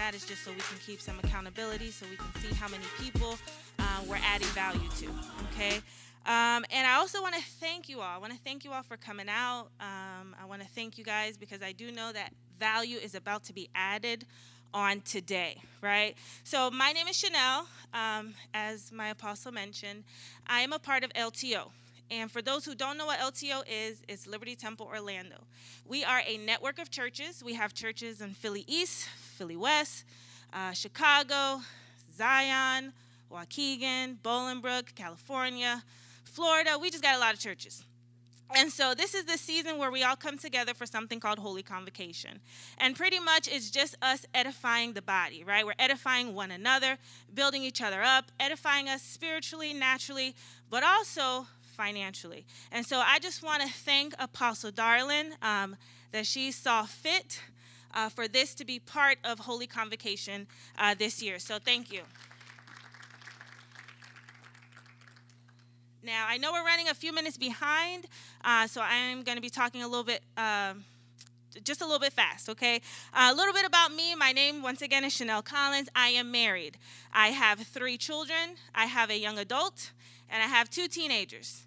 that is just so we can keep some accountability, so we can see how many people we're adding value to, okay? And I also want to thank you all. I want to thank you all for coming out. I want to thank you guys because I do know that value is about to be added on today, right? So my name is Chanel. As my apostle mentioned, I am a part of LTO. And for those who don't know what LTO is, it's Liberty Temple Orlando. We are a network of churches. We have churches in Philly East, Philly West, Chicago, Zion, Waukegan, Bolingbrook, California, Florida. We just got a lot of churches. And so this is the season where we all come together for something called Holy Convocation. And pretty much it's just us edifying the body, right? We're edifying one another, building each other up, edifying us spiritually, naturally, but also financially. And so I just want to thank Apostle Darlin that she saw fit for this to be part of Holy Convocation this year. So thank you. Now, I know we're running a few minutes behind, so I'm going to be talking a little bit, just a little bit fast, okay? A little bit about me. My name, once again, is Chanel Collins. I am married. I have 3 children. I have a young adult, and I have 2 teenagers,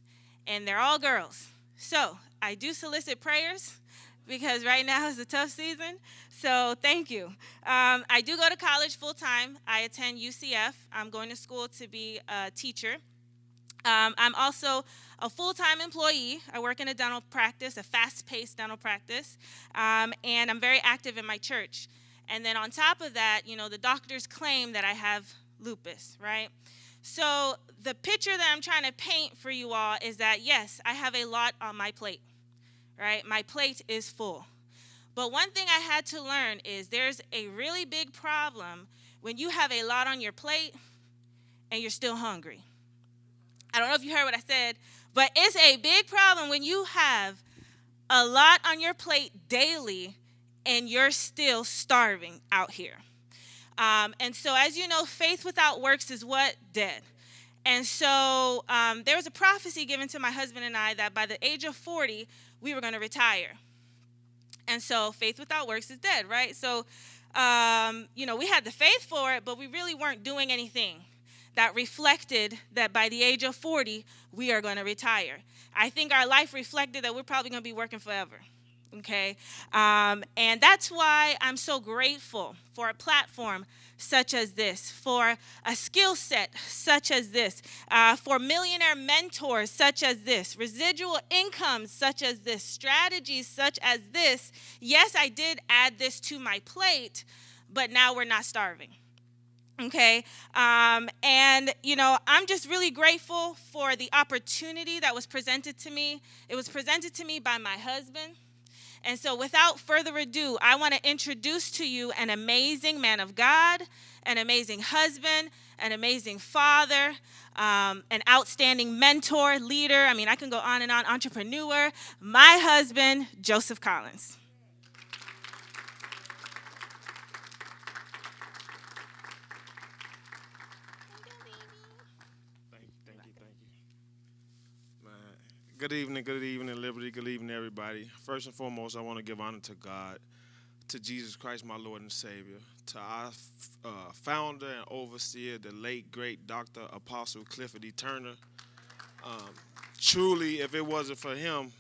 and they're all girls. So I do solicit prayers because right now is a tough season, so thank you. I do go to college full-time. I attend UCF. I'm going to school to be a teacher. I'm also a full-time employee. I work in a dental practice, a fast-paced dental practice, and I'm very active in my church. And then on top of that, you know, the doctors claim that I have lupus, right? So the picture that I'm trying to paint for you all is that, yes, I have a lot on my plate, right? My plate is full. But one thing I had to learn is there's a really big problem when you have a lot on your plate and you're still hungry. I don't know if you heard what I said, but it's a big problem when you have a lot on your plate daily and you're still starving out here. And so as you know, faith without works is what? Dead. And so there was a prophecy given to my husband and I that by the age of 40, we were going to retire. And so faith without works is dead, right? So, you know, we had the faith for it, but we really weren't doing anything that reflected that by the age of 40, we are going to retire. I think our life reflected that we're probably going to be working forever, okay? And that's why I'm so grateful for a platform such as this, for a skill set such as this, for millionaire mentors such as this, residual incomes such as this, strategies such as this. Yes, I did add this to my plate, but now we're not starving. Okay, and, you know, I'm just really grateful for the opportunity that was presented to me. It was presented to me by my husband. And so without further ado, I want to introduce to you an amazing man of God, an amazing husband, an amazing father, an outstanding mentor, leader. I mean, I can go on and on, entrepreneur, my husband, Joseph Collins. Good evening, Liberty. Good evening, everybody. First and foremost, I want to give honor to God, to Jesus Christ, my Lord and Savior, to our founder and overseer, the late, great Dr. Apostle Clifford E. Turner. Truly, if it wasn't for him,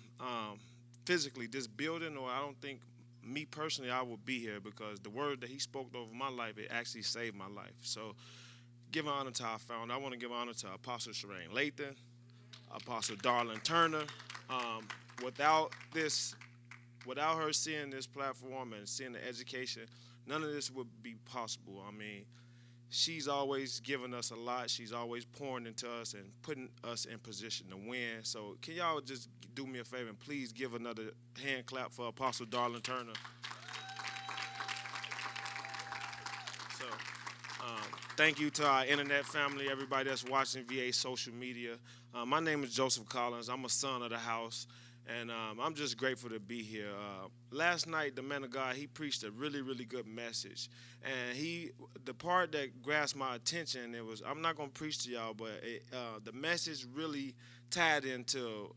physically, this building, or I don't think, me personally, I would be here because the word that he spoke over my life, it actually saved my life. So, giving honor to our founder, I want to give honor to Apostle Sherane Lathan, Apostle Darlin Turner. Without her seeing this platform and seeing the education, none of this would be possible. I mean, she's always given us a lot. She's always pouring into us and putting us in position to win. So can y'all just do me a favor and please give another hand clap for Apostle Darlin Turner. So thank you to our internet family, everybody that's watching via social media. My name is Joseph Collins. I'm a son of the house, and I'm just grateful to be here. Last night, the man of God, he preached a really, really good message, and the part that grasped my attention, I'm not going to preach to y'all, but the message really tied into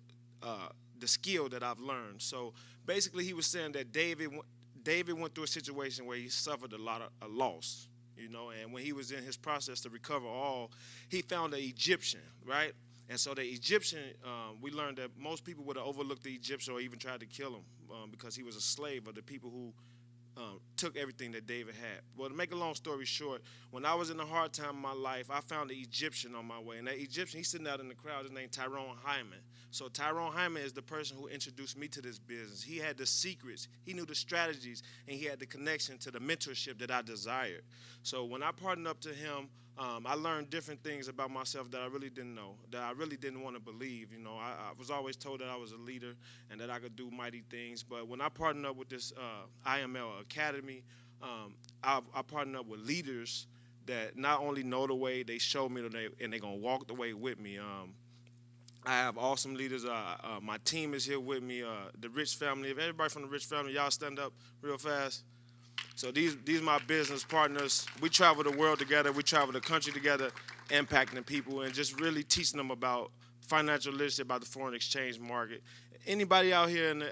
the skill that I've learned. So basically, he was saying that David went through a situation where he suffered a lot of a loss, and when he was in his process to recover all, he found an Egyptian, right? And so the Egyptian, we learned that most people would have overlooked the Egyptian or even tried to kill him because he was a slave of the people who took everything that David had. Well, to make a long story short, when I was in a hard time in my life, I found an Egyptian on my way. And that Egyptian, he's sitting out in the crowd, his name Tyrone Hyman. So Tyrone Hyman is the person who introduced me to this business. He had the secrets, he knew the strategies, and he had the connection to the mentorship that I desired. So when I partnered up to him, I learned different things about myself that I really didn't know, that I really didn't want to believe. I was always told that I was a leader and that I could do mighty things. But when I partnered up with this IML Academy, I partnered up with leaders that not only know the way, they show me and they're going to walk the way with me. I have awesome leaders. My team is here with me. The Rich family. If everybody from the Rich family, y'all stand up real fast. So these my business partners. We travel the world together. We travel the country together, impacting people and just really teaching them about financial literacy, about the foreign exchange market. Anybody out here in the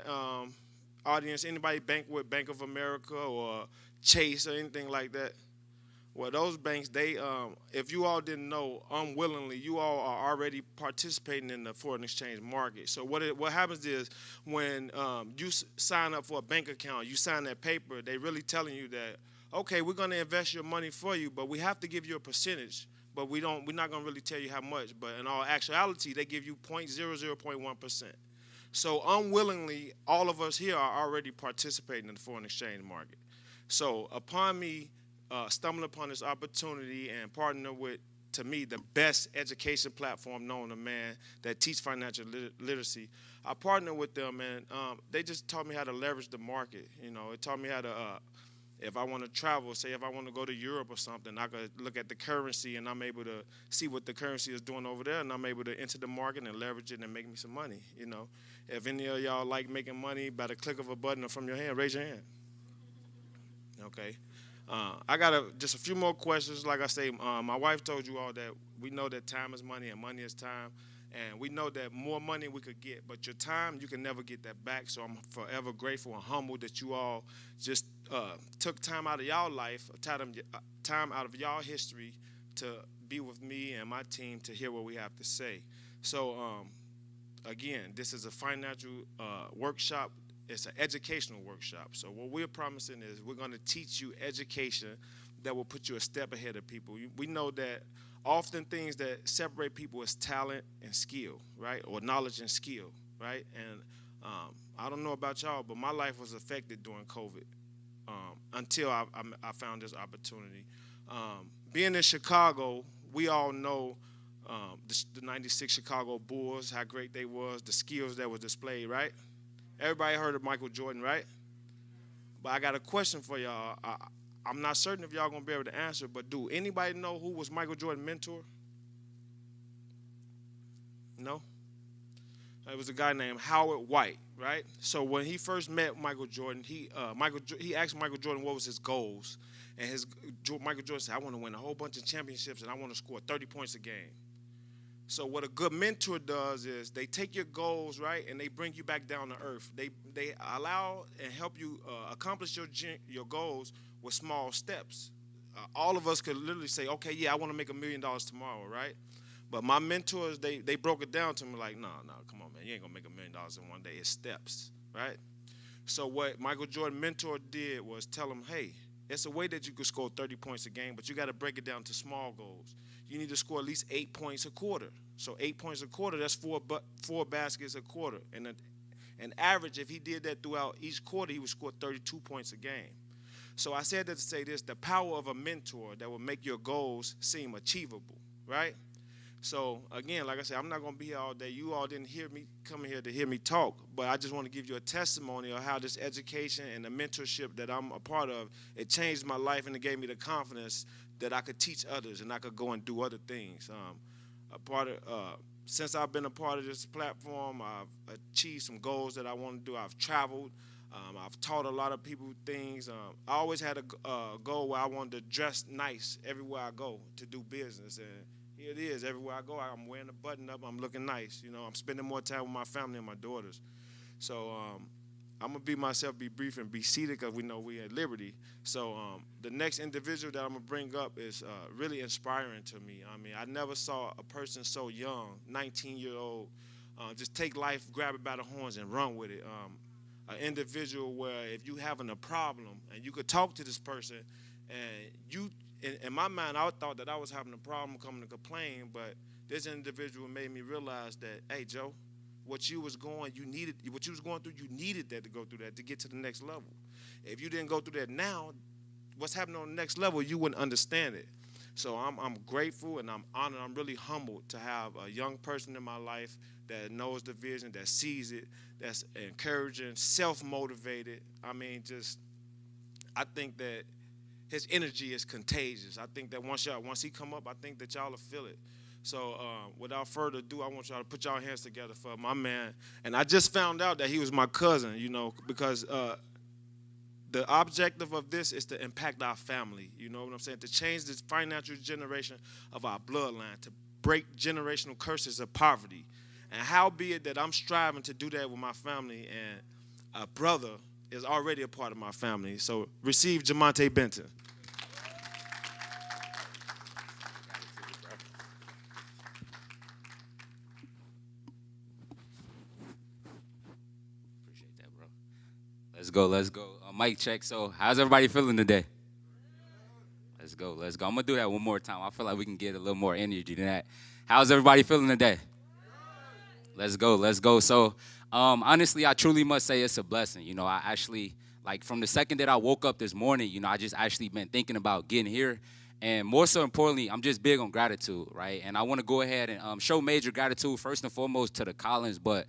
audience, anybody bank with Bank of America or Chase or anything like that? Well, those banks, if you all didn't know, unwillingly, you all are already participating in the foreign exchange market. So what happens is when you sign up for a bank account, you sign that paper, they really telling you that, okay, we're going to invest your money for you, but we have to give you a percentage. But we're not going to really tell you how much. But in all actuality, they give you 0.00.1%. So unwillingly, all of us here are already participating in the foreign exchange market. So upon me stumbling upon this opportunity and partnering with, to me, the best education platform known to man that teach financial literacy, I partnered with them, and they just taught me how to leverage the market. It taught me how to, if I want to travel, say if I want to go to Europe or something, I could look at the currency and I'm able to see what the currency is doing over there, and I'm able to enter the market and leverage it and make me some money. If any of y'all like making money by the click of a button or from your hand, raise your hand. Okay. I got just a few more questions. Like I say, my wife told you all that we know that time is money and money is time. And we know that more money we could get, but your time, you can never get that back. So I'm forever grateful and humbled that you all just took time out of y'all life, time out of y'all history to be with me and my team to hear what we have to say. So, again, this is a financial workshop. It's an educational workshop. So what we're promising is we're going to teach you education that will put you a step ahead of people. We know that often things that separate people is talent and skill, right? Or knowledge and skill, right? And I don't know about y'all, but my life was affected during COVID until I found this opportunity. Being in Chicago, we all know the 96 Chicago Bulls, how great they was, the skills that was displayed, right? Everybody heard of Michael Jordan, right? But I got a question for y'all. I'm not certain if y'all going to be able to answer, but do anybody know who was Michael Jordan's mentor? No? It was a guy named Howard White, right? So when he first met Michael Jordan, he asked Michael Jordan what was his goals. And Michael Jordan said, I want to win a whole bunch of championships and I want to score 30 points a game. So what a good mentor does is they take your goals, right, and they bring you back down to earth. They allow and help you accomplish your goals with small steps. All of us could literally say, okay, yeah, I want to make $1 million tomorrow, right? But my mentors, they broke it down to me like, no, come on, man, you ain't going to make $1 million in one day. It's steps, right? So what Michael Jordan mentor did was tell him, hey, it's a way that you could score 30 points a game, but you got to break it down to small goals. You need to score at least 8 points a quarter. So 8 points a quarter, that's four baskets a quarter. And an average, if he did that throughout each quarter, he would score 32 points a game. So I said that to say this, the power of a mentor that will make your goals seem achievable, right? So again, like I said, I'm not going to be here all day. You all didn't come here to hear me talk, but I just want to give you a testimony of how this education and the mentorship that I'm a part of, it changed my life and it gave me the confidence that I could teach others and I could go and do other things. Since I've been a part of this platform, I've achieved some goals that I want to do. I've traveled. I've taught a lot of people things. I always had a goal where I wanted to dress nice everywhere I go to do business. And here it is. Everywhere I go, I'm wearing a button up. I'm looking nice. I'm spending more time with my family and my daughters. So I'm gonna be myself, be brief, and be seated because we know we're at liberty. So the next individual that I'm gonna bring up is really inspiring to me. I mean, I never saw a person so young, 19-year-old, just take life, grab it by the horns, and run with it. An individual where if you having a problem and you could talk to this person, and you, in my mind, I thought that I was having a problem coming to complain, but this individual made me realize that, hey, Joe, what you was going, you needed what you was going through, you needed that to go through that to get to the next level. If you didn't go through that now, what's happening on the next level, you wouldn't understand it. So I'm grateful and I'm honored. I'm really humbled to have a young person in my life that knows the vision, that sees it, that's encouraging, self-motivated. I mean, just I think that his energy is contagious. I think that once he come up, I think that y'all will feel it. So without further ado, I want y'all to put y'all hands together for my man. And I just found out that he was my cousin, you know, because the objective of this is to impact our family, you know what I'm saying? To change this financial generation of our bloodline, to break generational curses of poverty. And how be it that I'm striving to do that with my family, and a brother is already a part of my family. So receive Jamonte Benton. Appreciate that, bro. Let's go, let's go. Mic check. So, how's everybody feeling today? Let's go, let's go. I'm gonna do that one more time. I feel like we can get a little more energy than that. How's everybody feeling today? Let's go, let's go. So, honestly, I truly must say it's a blessing. You know, I actually, like, from the second that I woke up this morning, you know, I just actually been thinking about getting here. And more so importantly, I'm just big on gratitude, right? And I want to go ahead and show major gratitude, first and foremost, to the Collins, but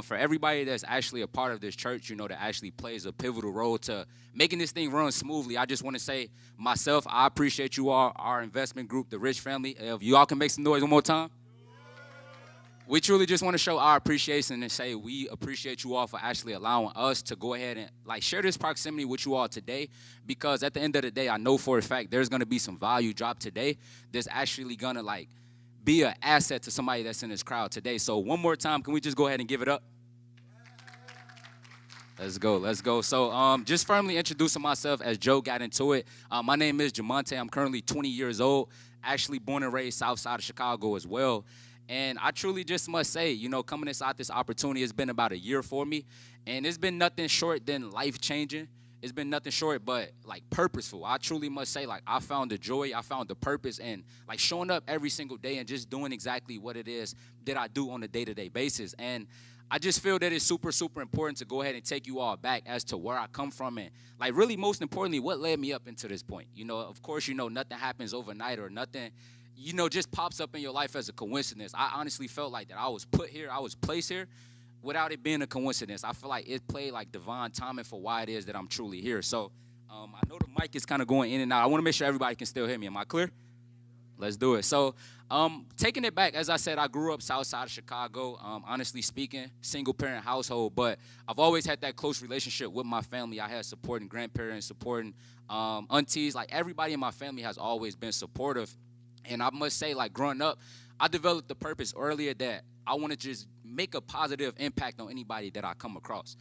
for everybody that's actually a part of this church, you know, that actually plays a pivotal role to making this thing run smoothly. I just want to say, myself, I appreciate you all, our investment group, the Rich family. If you all can make some noise one more time. We truly just want to show our appreciation and say we appreciate you all for actually allowing us to go ahead and like share this proximity with you all today, because at the end of the day, I know for a fact there's going to be some value dropped today that's actually going to like be an asset to somebody that's in this crowd today. So one more time, can we just go ahead and give it up? Let's go, let's go. So just firmly introducing myself as Joe got into it. My name is Jamonte. I'm currently 20 years old, actually born and raised south side of Chicago as well. And I truly just must say, you know, coming inside this opportunity, it's been about a year for me. And it's been nothing short than life-changing. It's been nothing short but, like, purposeful. I truly must say, like, I found the joy, I found the purpose, and, like, showing up every single day and just doing exactly what it is that I do on a day-to-day basis. And I just feel that it's super, super important to go ahead and take you all back as to where I come from and, like, really most importantly, what led me up into this point. You know, of course, you know, nothing happens overnight or nothing, you know, just pops up in your life as a coincidence. I honestly felt like that I was put here, I was placed here without it being a coincidence. I feel like it played like divine timing for why it is that I'm truly here. So I know the mic is kind of going in and out. I want to make sure everybody can still hear me. Am I clear? Let's do it. So taking it back, as I said, I grew up south side of Chicago, honestly speaking, single-parent household, but I've always had that close relationship with my family. I had supporting grandparents, supporting aunties. Like, everybody in my family has always been supportive. And I must say, like, growing up, I developed the purpose earlier that I want to just make a positive impact on anybody that I come across.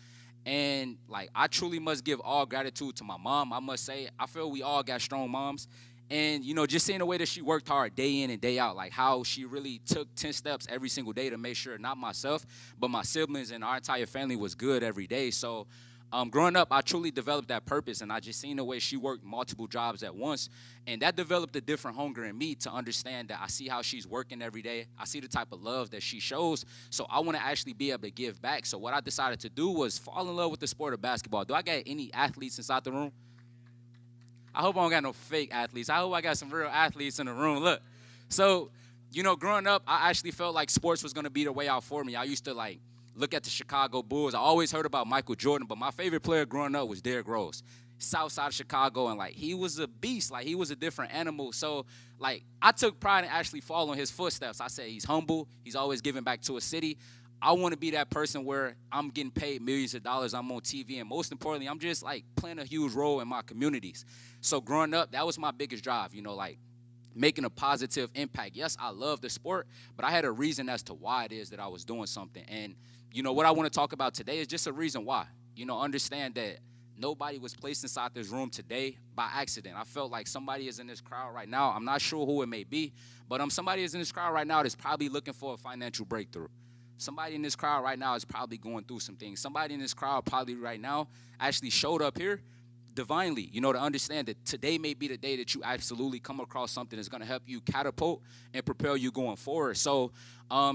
And, like, I truly must give all gratitude to my mom. I must say, I feel we all got strong moms. And, you know, just seeing the way that she worked hard day in and day out, like how she really took 10 steps every single day to make sure not myself, but my siblings and our entire family was good every day. So growing up, I truly developed that purpose, and I just seen the way she worked multiple jobs at once, and that developed a different hunger in me to understand that I see how she's working every day. I see the type of love that she shows, so I want to actually be able to give back. So what I decided to do was fall in love with the sport of basketball. Do I got any athletes inside the room? I hope I don't got no fake athletes. I hope I got some real athletes in the room. Look, so, you know, growing up, I actually felt like sports was going to be the way out for me. I used to, like, look at the Chicago Bulls. I always heard about Michael Jordan, but my favorite player growing up was Derrick Rose, south side of Chicago, and, like, he was a beast. Like, he was a different animal. So, like, I took pride in actually following his footsteps. I said he's humble. He's always giving back to a city. I want to be that person where I'm getting paid millions of dollars, I'm on TV, and most importantly, I'm just, like, playing a huge role in my communities. So growing up, that was my biggest drive, you know, like, making a positive impact. Yes, I love the sport, but I had a reason as to why it is that I was doing something. And, you know, what I want to talk about today is just a reason why. understand that nobody was placed inside this room today by accident. I felt like somebody is in this crowd right now. I'm not sure who it may be, but somebody is in this crowd right now that's probably looking for a financial breakthrough. Somebody in this crowd right now is probably going through some things. Somebody in this crowd probably right now actually showed up here divinely, to understand that today may be the day that you absolutely come across something that's going to help you catapult and propel you going forward. So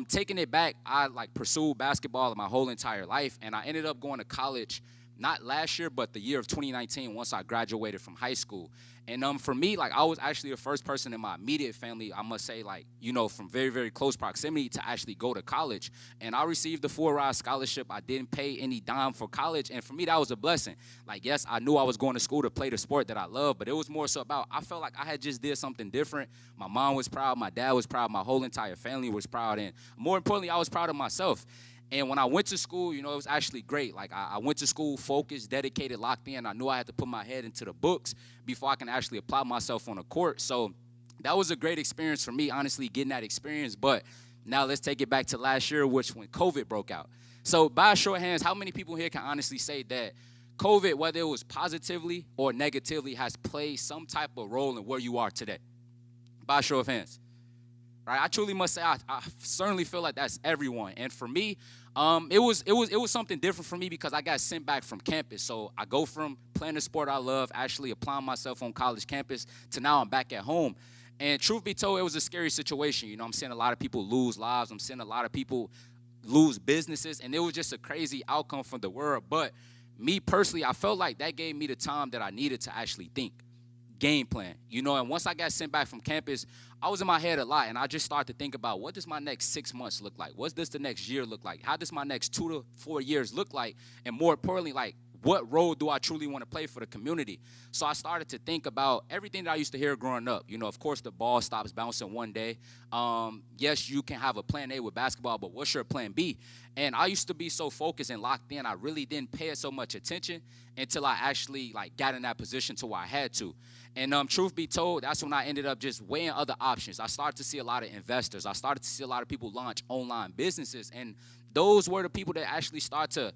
taking it back, I pursued basketball my whole entire life, and I ended up going to college not last year, but the year of 2019 once I graduated from high school. And for me, I was actually the first person in my immediate family, I must say, from very, very close proximity to actually go to college. And I received a full-ride scholarship. I didn't pay any dime for college. And for me, that was a blessing. Yes, I knew I was going to school to play the sport that I love, but it was more so about I felt like I had just did something different. My mom was proud. My dad was proud. My whole entire family was proud. And more importantly, I was proud of myself. And when I went to school, it was actually great. I went to school focused, dedicated, locked in. I knew I had to put my head into the books before I can actually apply myself on the court. So that was a great experience for me, honestly, getting that experience. But now let's take it back to last year, when COVID broke out. So by a show of hands, how many people here can honestly say that COVID, whether it was positively or negatively, has played some type of role in where you are today? By a show of hands. Right, I truly must say I certainly feel like that's everyone. And for me, it was something different for me because I got sent back from campus. So I go from playing the sport I love, actually applying myself on college campus, to now I'm back at home. And truth be told, it was a scary situation. I'm seeing a lot of people lose lives. I'm seeing a lot of people lose businesses. And it was just a crazy outcome from the world. But me personally, I felt like that gave me the time that I needed to actually think. Game plan, and once I got sent back from campus, I was in my head a lot, and I just started to think about what does my next 6 months look like? What does the next year look like? How does my next 2 to 4 years look like? And more importantly, what role do I truly want to play for the community? So I started to think about everything that I used to hear growing up. Of course, the ball stops bouncing one day. Yes, you can have a plan A with basketball, but what's your plan B? And I used to be so focused and locked in, I really didn't pay it so much attention until I actually got in that position to where I had to. And truth be told, that's when I ended up just weighing other options. I started to see a lot of investors. I started to see a lot of people launch online businesses, and those were the people that actually start to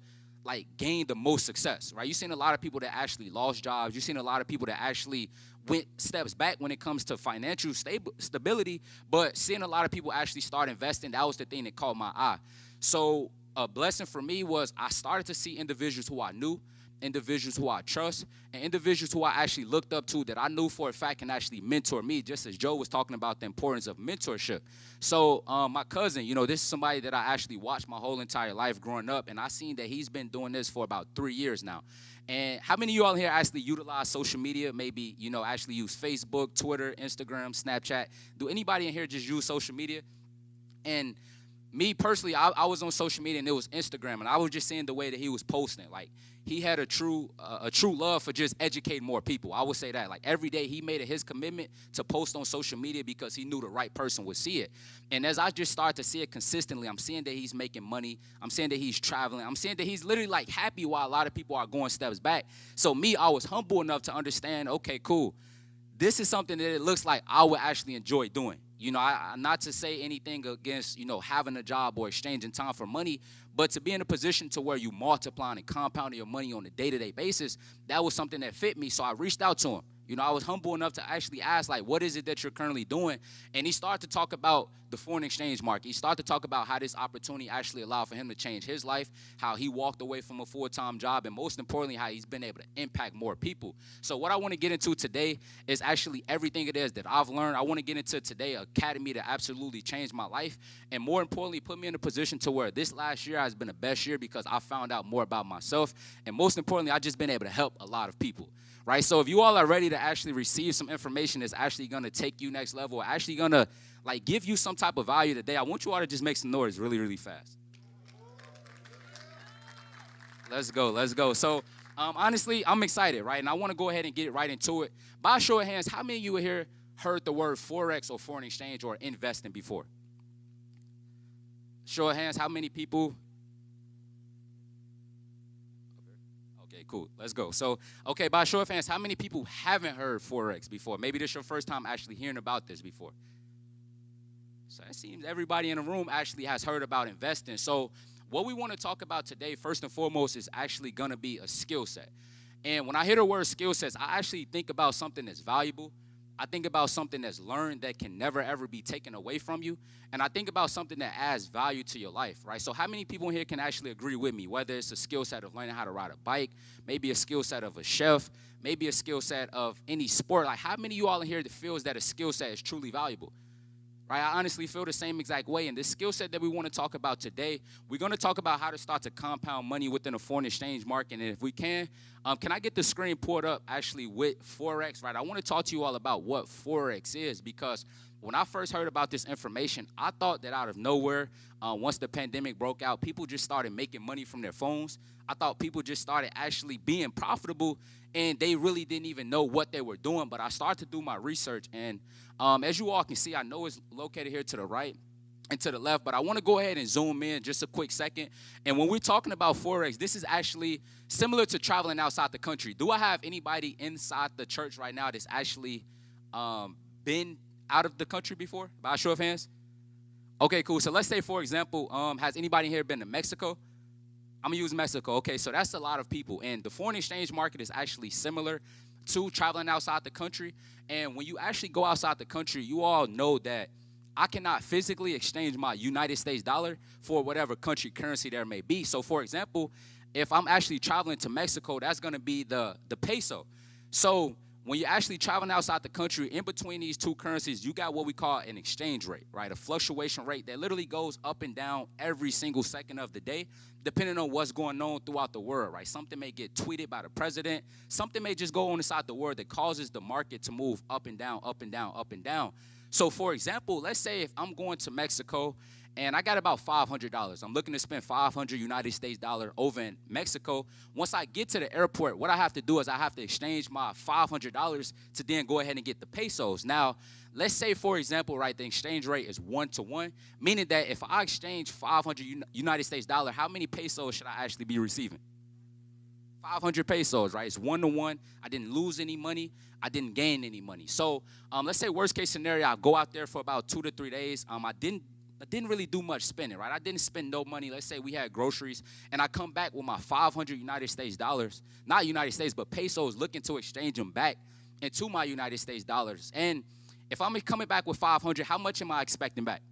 gain the most success, right? You've seen a lot of people that actually lost jobs. You've seen a lot of people that actually went steps back when it comes to financial stability, but seeing a lot of people actually start investing, that was the thing that caught my eye. So a blessing for me was I started to see individuals who I knew, individuals who I trust, and individuals who I actually looked up to that I knew for a fact can actually mentor me, just as Joe was talking about the importance of mentorship. So my cousin, this is somebody that I actually watched my whole entire life growing up, and I seen that he's been doing this for about 3 years now. And how many of you all here actually utilize social media, maybe, actually use Facebook, Twitter, Instagram, Snapchat? Do anybody in here just use social media? And me personally, I was on social media, and it was Instagram, and I was just seeing the way that he was posting. He had a true love for just educating more people. I would say that. Every day he made it his commitment to post on social media because he knew the right person would see it. And as I just started to see it consistently, I'm seeing that he's making money. I'm seeing that he's traveling. I'm seeing that he's literally happy while a lot of people are going steps back. So me, I was humble enough to understand, okay, cool. This is something that it looks like I would actually enjoy doing. Not to say anything against, having a job or exchanging time for money, but to be in a position to where you multiplying and compounding your money on a day-to-day basis, that was something that fit me. So I reached out to him. I was humble enough to actually ask, what is it that you're currently doing? And he started to talk about the foreign exchange market. He started to talk about how this opportunity actually allowed for him to change his life, how he walked away from a full-time job, and most importantly, how he's been able to impact more people. So what I want to get into today is actually everything it is that I've learned. I want to get into today an academy that absolutely changed my life, and more importantly, put me in a position to where this last year has been the best year because I found out more about myself, and most importantly, I've just been able to help a lot of people. Right, so if you all are ready to actually receive some information that's actually going to take you next level, actually going to give you some type of value today, I want you all to just make some noise really, really fast. Let's go. So honestly, I'm excited, right? And I want to go ahead and get right into it. By a show of hands, how many of you here heard the word Forex or foreign exchange or investing before? Show of hands, how many people? Okay, cool. Let's go. So, okay, by show of hands, how many people haven't heard Forex before? Maybe this is your first time actually hearing about this before. So it seems everybody in the room actually has heard about investing. So what we want to talk about today, first and foremost, is actually going to be a skill set. And when I hear the word skill sets, I actually think about something that's valuable. I think about something that's learned that can never, ever be taken away from you. And I think about something that adds value to your life, right? So how many people in here can actually agree with me, whether it's a skill set of learning how to ride a bike, maybe a skill set of a chef, maybe a skill set of any sport? Like, how many of you all in here that feels that a skill set is truly valuable? Right? I honestly feel the same exact way. And this skill set that we want to talk about today, we're going to talk about how to start to compound money within a foreign exchange market. And if we can I get the screen pulled up actually with Forex, right? I want to talk to you all about what Forex is, because when I first heard about this information, I thought that out of nowhere, once the pandemic broke out, people just started making money from their phones. I thought people just started actually being profitable, and they really didn't even know what they were doing. But I started to do my research, and as you all can see, I know it's located here to the right and to the left, but I want to go ahead and zoom in just a quick second. And when we're talking about Forex, this is actually similar to traveling outside the country. Do I have anybody inside the church right now that's actually been out of the country before, by a show of hands? Okay, cool. So let's say, for example, has anybody here been to Mexico? I'm going to use Mexico. Okay, so that's a lot of people. And the foreign exchange market is actually similar to traveling outside the country. And when you actually go outside the country, you all know that I cannot physically exchange my United States dollar for whatever country currency there may be. So, for example, if I'm actually traveling to Mexico, that's going to be the peso. So when you're actually traveling outside the country, in between these two currencies, you got what we call an exchange rate, right? A fluctuation rate that literally goes up and down every single second of the day, depending on what's going on throughout the world, right? Something may get tweeted by the president. Something may just go on inside the world that causes the market to move up and down, up and down, up and down. So, for example, let's say if I'm going to Mexico and I got about $500. I'm looking to spend 500 United States dollar over in Mexico. Once I get to the airport, what I have to do is I have to exchange my $500 to then go ahead and get the pesos. Now, let's say, for example, right, the exchange rate is 1-to-1, meaning that if I exchange 500 United States dollar, how many pesos should I actually be receiving? 500 pesos, right? It's 1-to-1. I didn't lose any money. I didn't gain any money. So let's say worst case scenario, I go out there for about 2 to 3 days. I didn't really do much spending, right? I didn't spend no money. Let's say we had groceries, and I come back with my 500 United States dollars, not United States, but pesos, looking to exchange them back into my United States dollars. And if I'm coming back with 500, how much am I expecting back?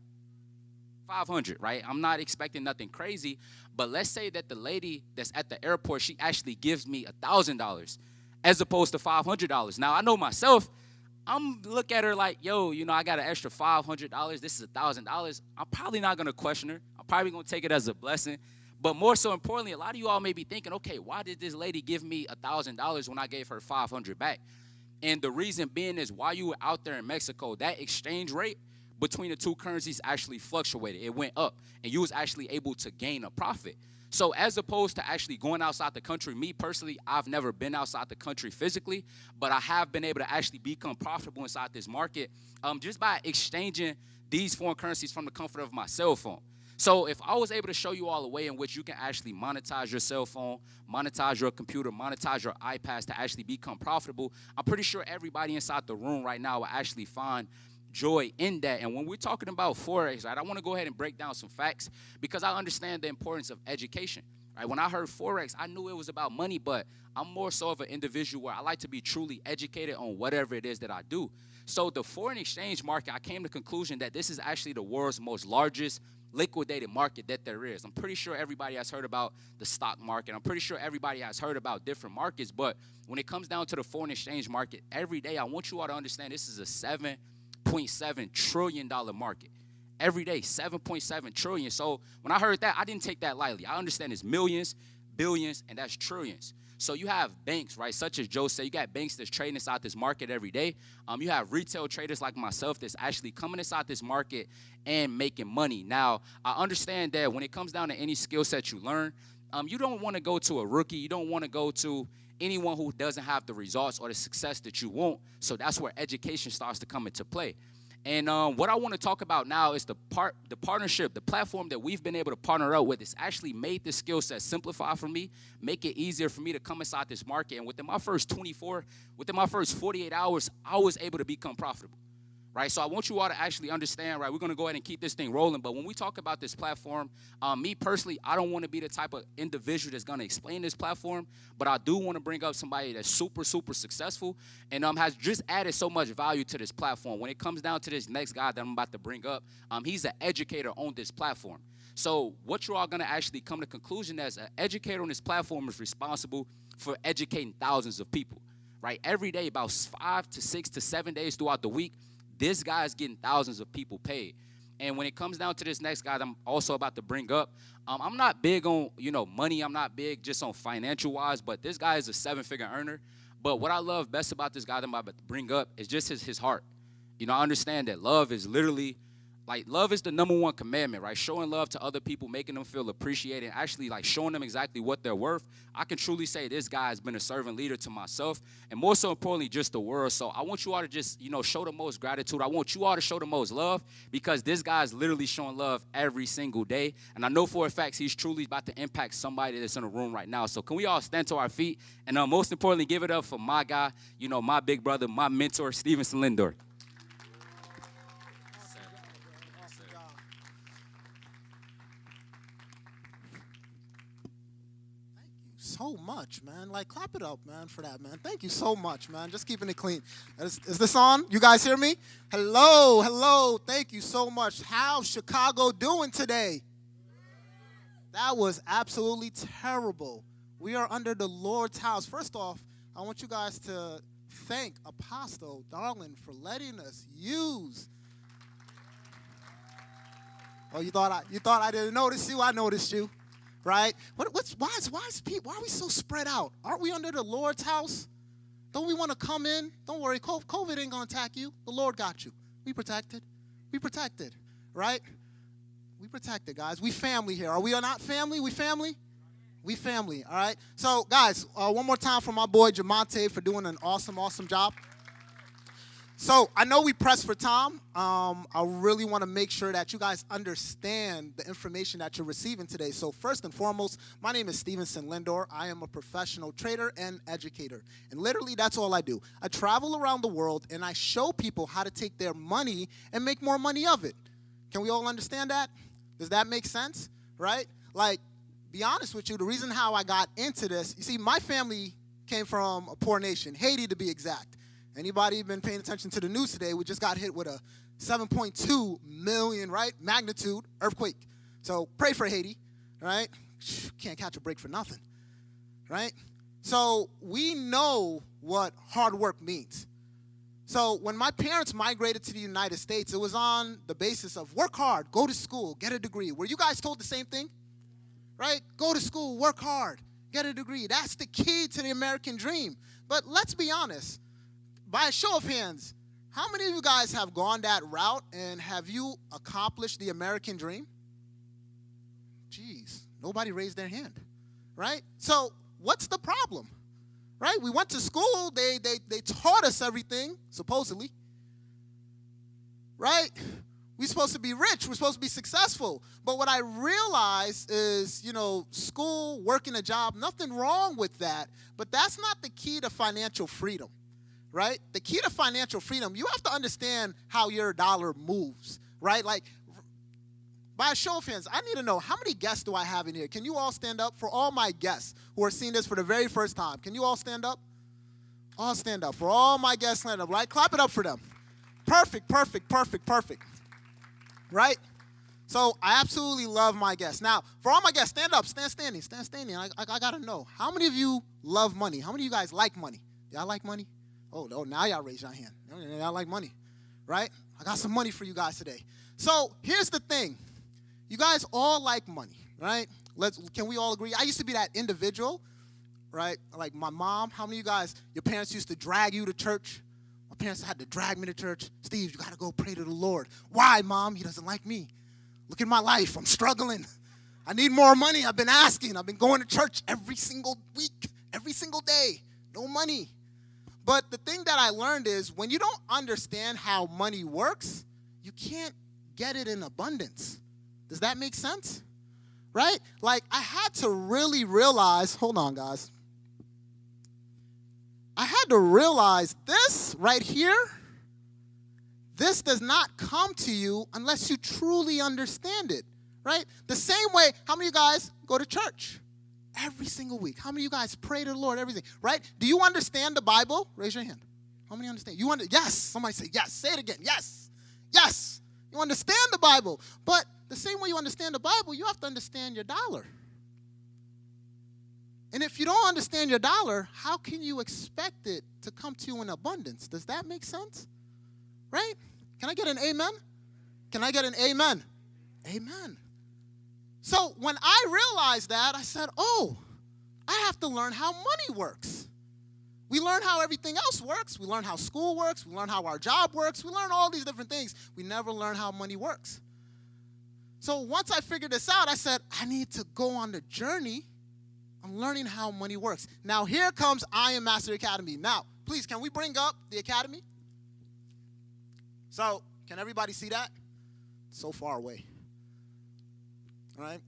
500, right? I'm not expecting nothing crazy, but let's say that the lady that's at the airport, she actually gives me $1,000 as opposed to $500. Now, I know myself, I'm look at her like, yo, I got an extra $500. This is $1,000. I'm probably not going to question her. I'm probably going to take it as a blessing. But more so importantly, a lot of you all may be thinking, okay, why did this lady give me $1,000 when I gave her 500 back? And the reason being is while you were out there in Mexico, that exchange rate between the two currencies actually fluctuated. It went up, and you was actually able to gain a profit. So as opposed to actually going outside the country, me personally, I've never been outside the country physically, but I have been able to actually become profitable inside this market just by exchanging these foreign currencies from the comfort of my cell phone. So if I was able to show you all a way in which you can actually monetize your cell phone, monetize your computer, monetize your iPads to actually become profitable, I'm pretty sure everybody inside the room right now will actually find joy in that. And when we're talking about Forex, right, I want to go ahead and break down some facts because I understand the importance of education. Right? When I heard Forex, I knew it was about money, but I'm more so of an individual where I like to be truly educated on whatever it is that I do. So the foreign exchange market, I came to the conclusion that this is actually the world's most largest liquidated market that there is. I'm pretty sure everybody has heard about the stock market. I'm pretty sure everybody has heard about different markets, but when it comes down to the foreign exchange market, every day I want you all to understand this is a $7.7 trillion market. Every day, 7.7 trillion. So when I heard that, I didn't take that lightly. I understand it's millions, billions, and that's trillions. So you have banks, right, such as Joe said, you got banks that's trading inside this market every day. You have retail traders like myself that's actually coming inside this market and making money. Now, I understand that when it comes down to any skill set you learn, you don't want to go to a rookie. You don't want to go to anyone who doesn't have the results or the success that you want. So that's where education starts to come into play. And what I want to talk about now is the partnership, the platform that we've been able to partner up with. It's actually made this skill set simplify for me, make it easier for me to come inside this market. And within my first 48 hours, I was able to become profitable. right? So I want you all to actually understand, right? We're going to go ahead and keep this thing rolling. But when we talk about this platform, me personally, I don't want to be the type of individual that's going to explain this platform, but I do want to bring up somebody that's super, super successful and has just added so much value to this platform. When it comes down to this next guy that I'm about to bring up, he's an educator on this platform. So what you're all going to actually come to the conclusion as an educator on this platform is responsible for educating thousands of people, right? Every day, about 5 to 6 to 7 days throughout the week, this guy is getting thousands of people paid. And when it comes down to this next guy that I'm also about to bring up, I'm not big on, money. I'm not big just on financial wise, but this guy is a 7-figure earner. But what I love best about this guy that I'm about to bring up is just his heart. I understand that love is literally, love is the #1 commandment, right? Showing love to other people, making them feel appreciated, and actually, showing them exactly what they're worth. I can truly say this guy has been a servant leader to myself, and more so importantly, just the world. So I want you all to just, show the most gratitude. I want you all to show the most love because this guy is literally showing love every single day. And I know for a fact he's truly about to impact somebody that's in the room right now. So can we all stand to our feet? And most importantly, give it up for my guy, my big brother, my mentor, Stevenson Lindor. So much, man. Clap it up, man, for that, man. Thank you so much, man. Just keeping it clean. Is this on? You guys hear me? Hello, hello. Thank you so much. How's Chicago doing today? That was absolutely terrible. We are under the Lord's house. First off, I want you guys to thank Apostle Darlin for letting us use. Oh, you thought I didn't notice you? I noticed you. Right? Why are we so spread out? Aren't we under the Lord's house? Don't we want to come in? Don't worry, COVID ain't going to attack you. The Lord got you. We protected. We protected, right? We protected, guys. We family here. Are we not family? We family? We family, all right? So, guys, one more time for my boy Jamonte for doing an awesome, awesome job. So I know we pressed for time. I really want to make sure that you guys understand the information that you're receiving today. So first and foremost, my name is Stevenson Lindor. I am a professional trader and educator. And literally, that's all I do. I travel around the world, and I show people how to take their money and make more money of it. Can we all understand that? Does that make sense? Right? Be honest with you, the reason how I got into this, you see, my family came from a poor nation, Haiti to be exact. Anybody been paying attention to the news today? We just got hit with a 7.2 million, right, magnitude earthquake. So pray for Haiti, right? Can't catch a break for nothing, right? So we know what hard work means. So when my parents migrated to the United States, it was on the basis of work hard, go to school, get a degree. Were you guys told the same thing? Right? Go to school, work hard, get a degree. That's the key to the American dream. But let's be honest. By a show of hands, how many of you guys have gone that route and have you accomplished the American dream? Jeez, nobody raised their hand, right? So what's the problem, right? We went to school. They taught us everything, supposedly, right? We're supposed to be rich. We're supposed to be successful. But what I realized is, school, working a job, nothing wrong with that. But that's not the key to financial freedom. Right? The key to financial freedom, you have to understand how your dollar moves, right? By a show of hands, I need to know, how many guests do I have in here? Can you all stand up? For all my guests who are seeing this for the very first time, can you all stand up? All stand up. For all my guests, stand up, right? Clap it up for them. Perfect, perfect, perfect, perfect. Right? So I absolutely love my guests. Now, for all my guests, stand up, stand standing. I got to know, how many of you love money? How many of you guys like money? Y'all like money? Oh, now y'all raise your hand. Y'all like money, right? I got some money for you guys today. So here's the thing. You guys all like money, right? Can we all agree? I used to be that individual, right? Like my mom. How many of you guys, your parents used to drag you to church? My parents had to drag me to church. Steve, you got to go pray to the Lord. Why, Mom? He doesn't like me. Look at my life. I'm struggling. I need more money. I've been asking. I've been going to church every single week, every single day. No money. But the thing that I learned is when you don't understand how money works, you can't get it in abundance. Does that make sense? Right? I had to really realize, hold on, guys. I had to realize this right here, this does not come to you unless you truly understand it, right? The same way, how many of you guys go to church every single week? How many of you guys pray to the Lord, everything, right? Do you understand the Bible? Raise your hand. How many understand? Yes. Somebody say yes. Say it again. Yes. Yes. You understand the Bible. But the same way you understand the Bible, you have to understand your dollar. And if you don't understand your dollar, how can you expect it to come to you in abundance? Does that make sense? Right? Can I get an amen? Can I get an amen? Amen. So when I realized that, I said, oh, I have to learn how money works. We learn how everything else works. We learn how school works. We learn how our job works. We learn all these different things. We never learn how money works. So once I figured this out, I said, I need to go on the journey of learning how money works. Now, here comes I.N Mastery Academy. Now, please, can we bring up the academy? So, can everybody see that? It's so far away. All right?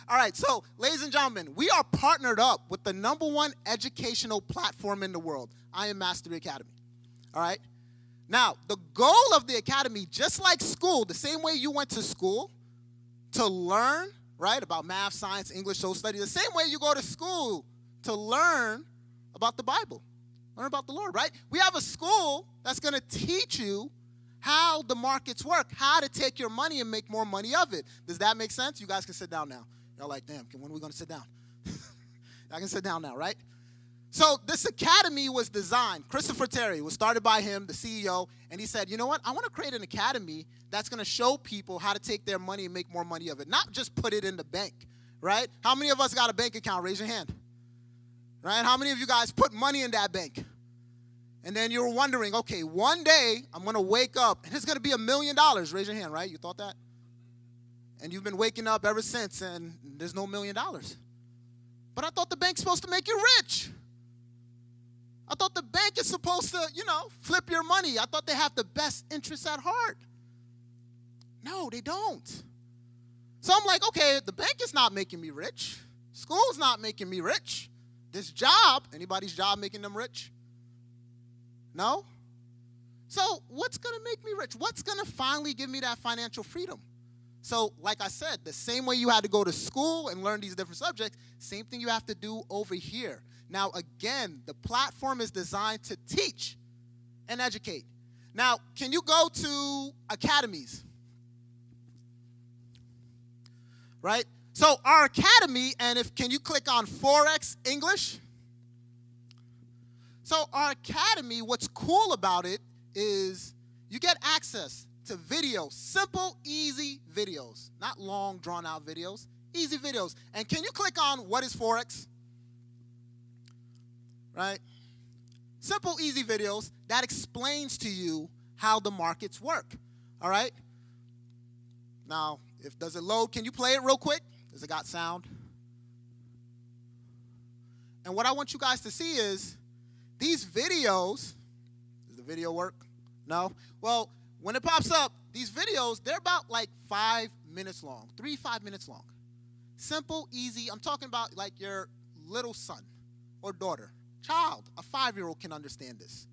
All right, so, ladies and gentlemen, we are partnered up with the #1 educational platform in the world, I.N Mastery Academy. All right? Now, the goal of the academy, just like school, the same way you went to school to learn, right, about math, science, English, social studies, the same way you go to school to learn about the Bible, learn about the Lord, right? We have a school that's going to teach you how the markets work, how to take your money and make more money of it. Does that make sense? You guys can sit down now. You're like, damn, when are we going to sit down? I can sit down now, right? So this academy was designed, Christopher Terry, was started by him, the CEO, and he said, you know what, I want to create an academy that's going to show people how to take their money and make more money of it, not just put it in the bank, right? How many of us got a bank account? Raise your hand. Right? How many of you guys put money in that bank? And then you're wondering, okay, one day I'm going to wake up and it's going to be $1 million. Raise your hand, right? You thought that? And you've been waking up ever since and there's no $1 million. But I thought the bank's supposed to make you rich. I thought the bank is supposed to, flip your money. I thought they have the best interests at heart. No, they don't. So I'm like, okay, the bank is not making me rich. School's not making me rich. This job, anybody's job making them rich? No? So what's going to make me rich? What's going to finally give me that financial freedom? So like I said, the same way you had to go to school and learn these different subjects, same thing you have to do over here. Now, again, the platform is designed to teach and educate. Now, can you go to academies? Right? So our academy, and can you click on Forex English? So our academy, what's cool about it is you get access to videos, simple, easy videos, not long, drawn-out videos, easy videos. And can you click on what is Forex? Right? Simple, easy videos that explains to you how the markets work. All right? Now, does it load? Can you play it real quick? Does it got sound? And what I want you guys to see is these videos, does the video work? No? Well, when it pops up, these videos, they're about like 5 minutes long, 5 minutes long. Simple, easy. I'm talking about like your little son or daughter. Child, a 5-year-old can understand this,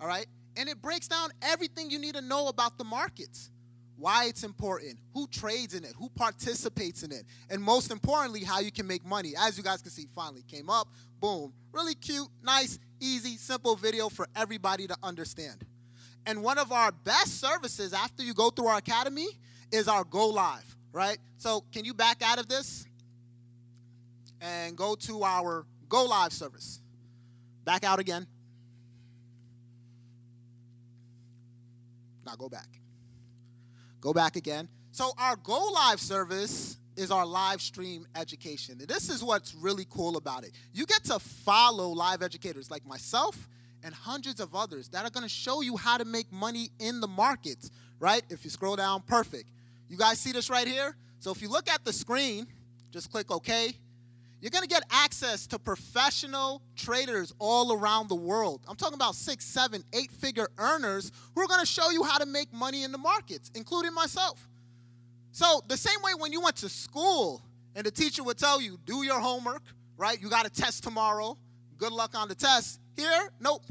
all right? And it breaks down everything you need to know about the markets, why it's important, who trades in it, who participates in it, and most importantly, how you can make money. As you guys can see, finally came up, boom. Really cute, nice, easy, simple video for everybody to understand. And one of our best services after you go through our academy is our Go Live, right? So can you back out of this and go to our Go Live service? Back out again. Now go back. Go back again. So our Go Live service is our live stream education. And this is what's really cool about it. You get to follow live educators like myself and hundreds of others that are going to show you how to make money in the markets, right? If you scroll down, perfect. You guys see this right here? So if you look at the screen, just click OK. You're going to get access to professional traders all around the world. I'm talking about 6, 7, 8-figure earners who are going to show you how to make money in the markets, including myself. So the same way when you went to school and the teacher would tell you, do your homework, right? You got a test tomorrow. Good luck on the test. Here, nope.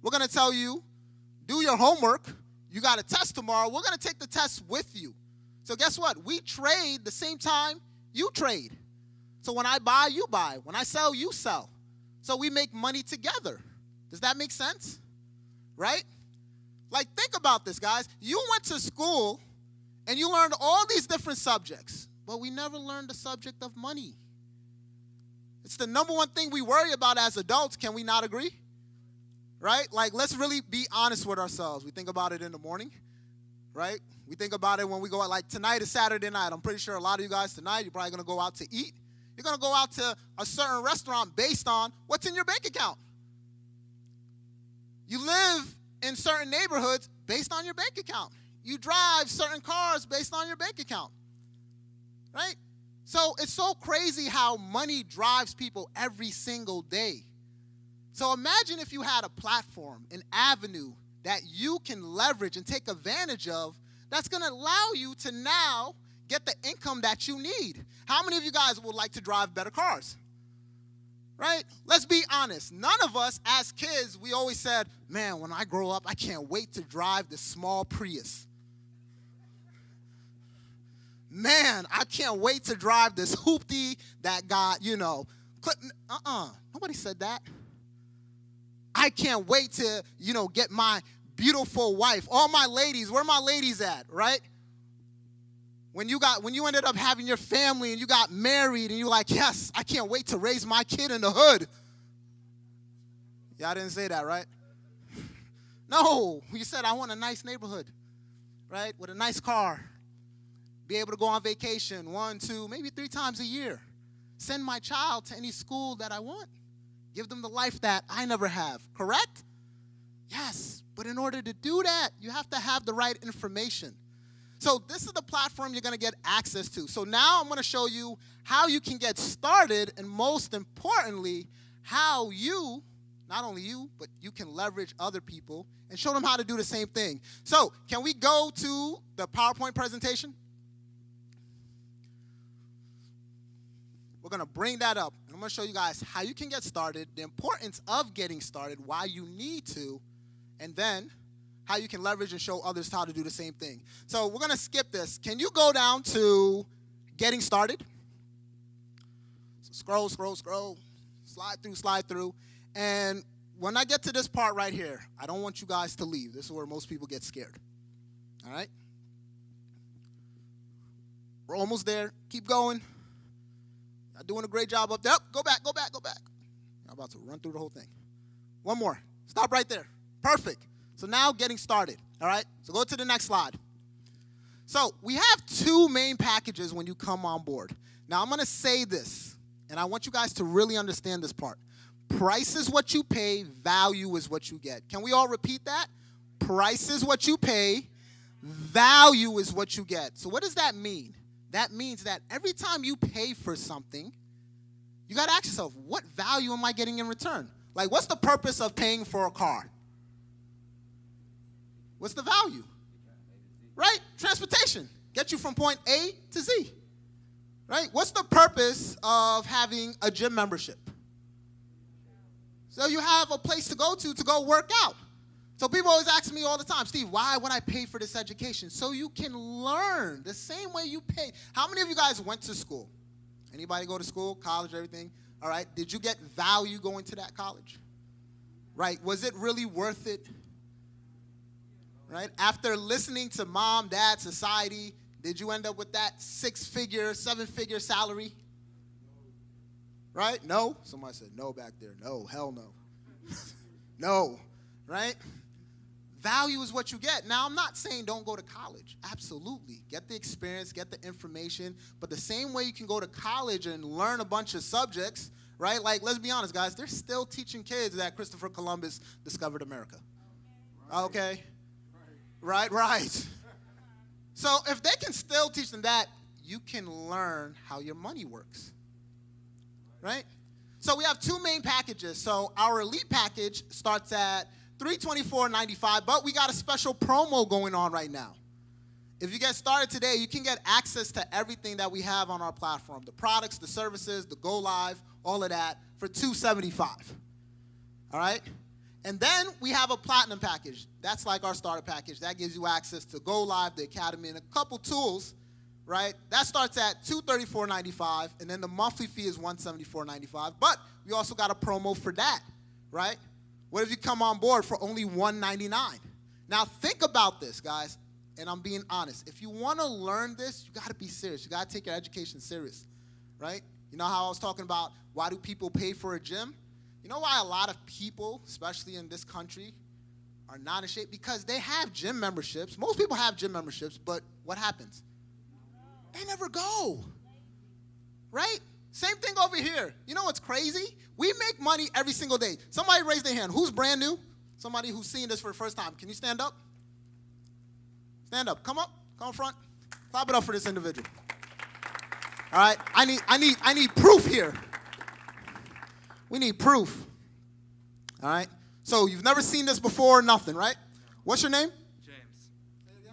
We're going to tell you, do your homework. You got a test tomorrow. We're going to take the test with you. So guess what? We trade the same time you trade. So when I buy, you buy. When I sell, you sell. So we make money together. Does that make sense? Right? Like, think about this, guys. You went to school and you learned all these different subjects, but we never learned the subject of money. It's the number one thing we worry about as adults. Can we not agree? Right? Like, let's really be honest with ourselves. We think about it in the morning, right? We think about it when we go out. Like, tonight is Saturday night. I'm pretty sure a lot of you guys tonight, you're probably going to go out to eat. You're going to go out to a certain restaurant based on what's in your bank account. You live in certain neighborhoods based on your bank account. You drive certain cars based on your bank account, right? So it's so crazy how money drives people every single day. So imagine if you had a platform, an avenue that you can leverage and take advantage of that's going to allow you to now get the income that you need. How many of you guys would like to drive better cars? Right? Let's be honest. None of us as kids, we always said, man, when I grow up, I can't wait to drive the small Prius. Man, I can't wait to drive this hoopty that got, nobody said that. I can't wait to, get my beautiful wife. All my ladies, where my ladies at, right? When you ended up having your family and you got married and you're like, yes, I can't wait to raise my kid in the hood. Y'all didn't say that, right? No, you said I want a nice neighborhood, right? With a nice car. Be able to go on vacation 1, 2, maybe 3 times a year. Send my child to any school that I want. Give them the life that I never have, correct? Yes, but in order to do that, you have to have the right information. So this is the platform you're going to get access to. So now I'm going to show you how you can get started, and most importantly, how you, not only you, but you can leverage other people and show them how to do the same thing. So can we go to the PowerPoint presentation? We're going to bring that up, and I'm going to show you guys how you can get started, the importance of getting started, why you need to, and then how you can leverage and show others how to do the same thing. So we're going to skip this. Can you go down to getting started? So scroll, slide through. And when I get to this part right here, I don't want you guys to leave. This is where most people get scared. All right? We're almost there. Keep going. You're doing a great job up there. Go back. I'm about to run through the whole thing. One more. Stop right there. Perfect. So now getting started, all right? So go to the next slide. So we have 2 main packages when you come on board. Now I'm going to say this, and I want you guys to really understand this part. Price is what you pay, value is what you get. Can we all repeat that? Price is what you pay, value is what you get. So what does that mean? That means that every time you pay for something, you got to ask yourself, what value am I getting in return? Like, what's the purpose of paying for a car? What's the value? Right? Transportation. Get you from point A to Z. Right? What's the purpose of having a gym membership? So you have a place to go work out. So people always ask me all the time, Steve, why would I pay for this education? So you can learn the same way you pay. How many of you guys went to school? Anybody go to school, college, everything? All right. Did you get value going to that college? Right. Was it really worth it? Right? After listening to mom, dad, society, did you end up with that 6-figure, 7-figure salary? Right? No? Somebody said no back there. No, hell no. No. Right? Value is what you get. Now, I'm not saying don't go to college. Absolutely. Get the experience, get the information. But the same way you can go to college and learn a bunch of subjects, right? Like, let's be honest, guys. They're still teaching kids that Christopher Columbus discovered America. Okay? Right. So if they can still teach them that, you can learn how your money works. Right? So we have 2 main packages. So our elite package starts at $324.95, but we got a special promo going on right now. If you get started today, you can get access to everything that we have on our platform, the products, the services, the go live, all of that for $275. All right? And then we have a platinum package. That's like our starter package. That gives you access to Go Live, the Academy, and a couple tools, right? That starts at $234.95, and then the monthly fee is $174.95. But we also got a promo for that, right? What if you come on board for only $199? Now think about this, guys, and I'm being honest. If you want to learn this, you got to be serious. You got to take your education serious, right? You know how I was talking about why do people pay for a gym? You know why a lot of people, especially in this country, are not in shape? Because they have gym memberships. Most people have gym memberships, but what happens? They never go, right? Same thing over here. You know what's crazy? We make money every single day. Somebody raise their hand. Who's brand new? Somebody who's seeing this for the first time. Can you stand up? Stand up. Come up. Come front. Clap it up for this individual. All right. I need proof here. We need proof. All right. So you've never seen this before, nothing, right? What's your name?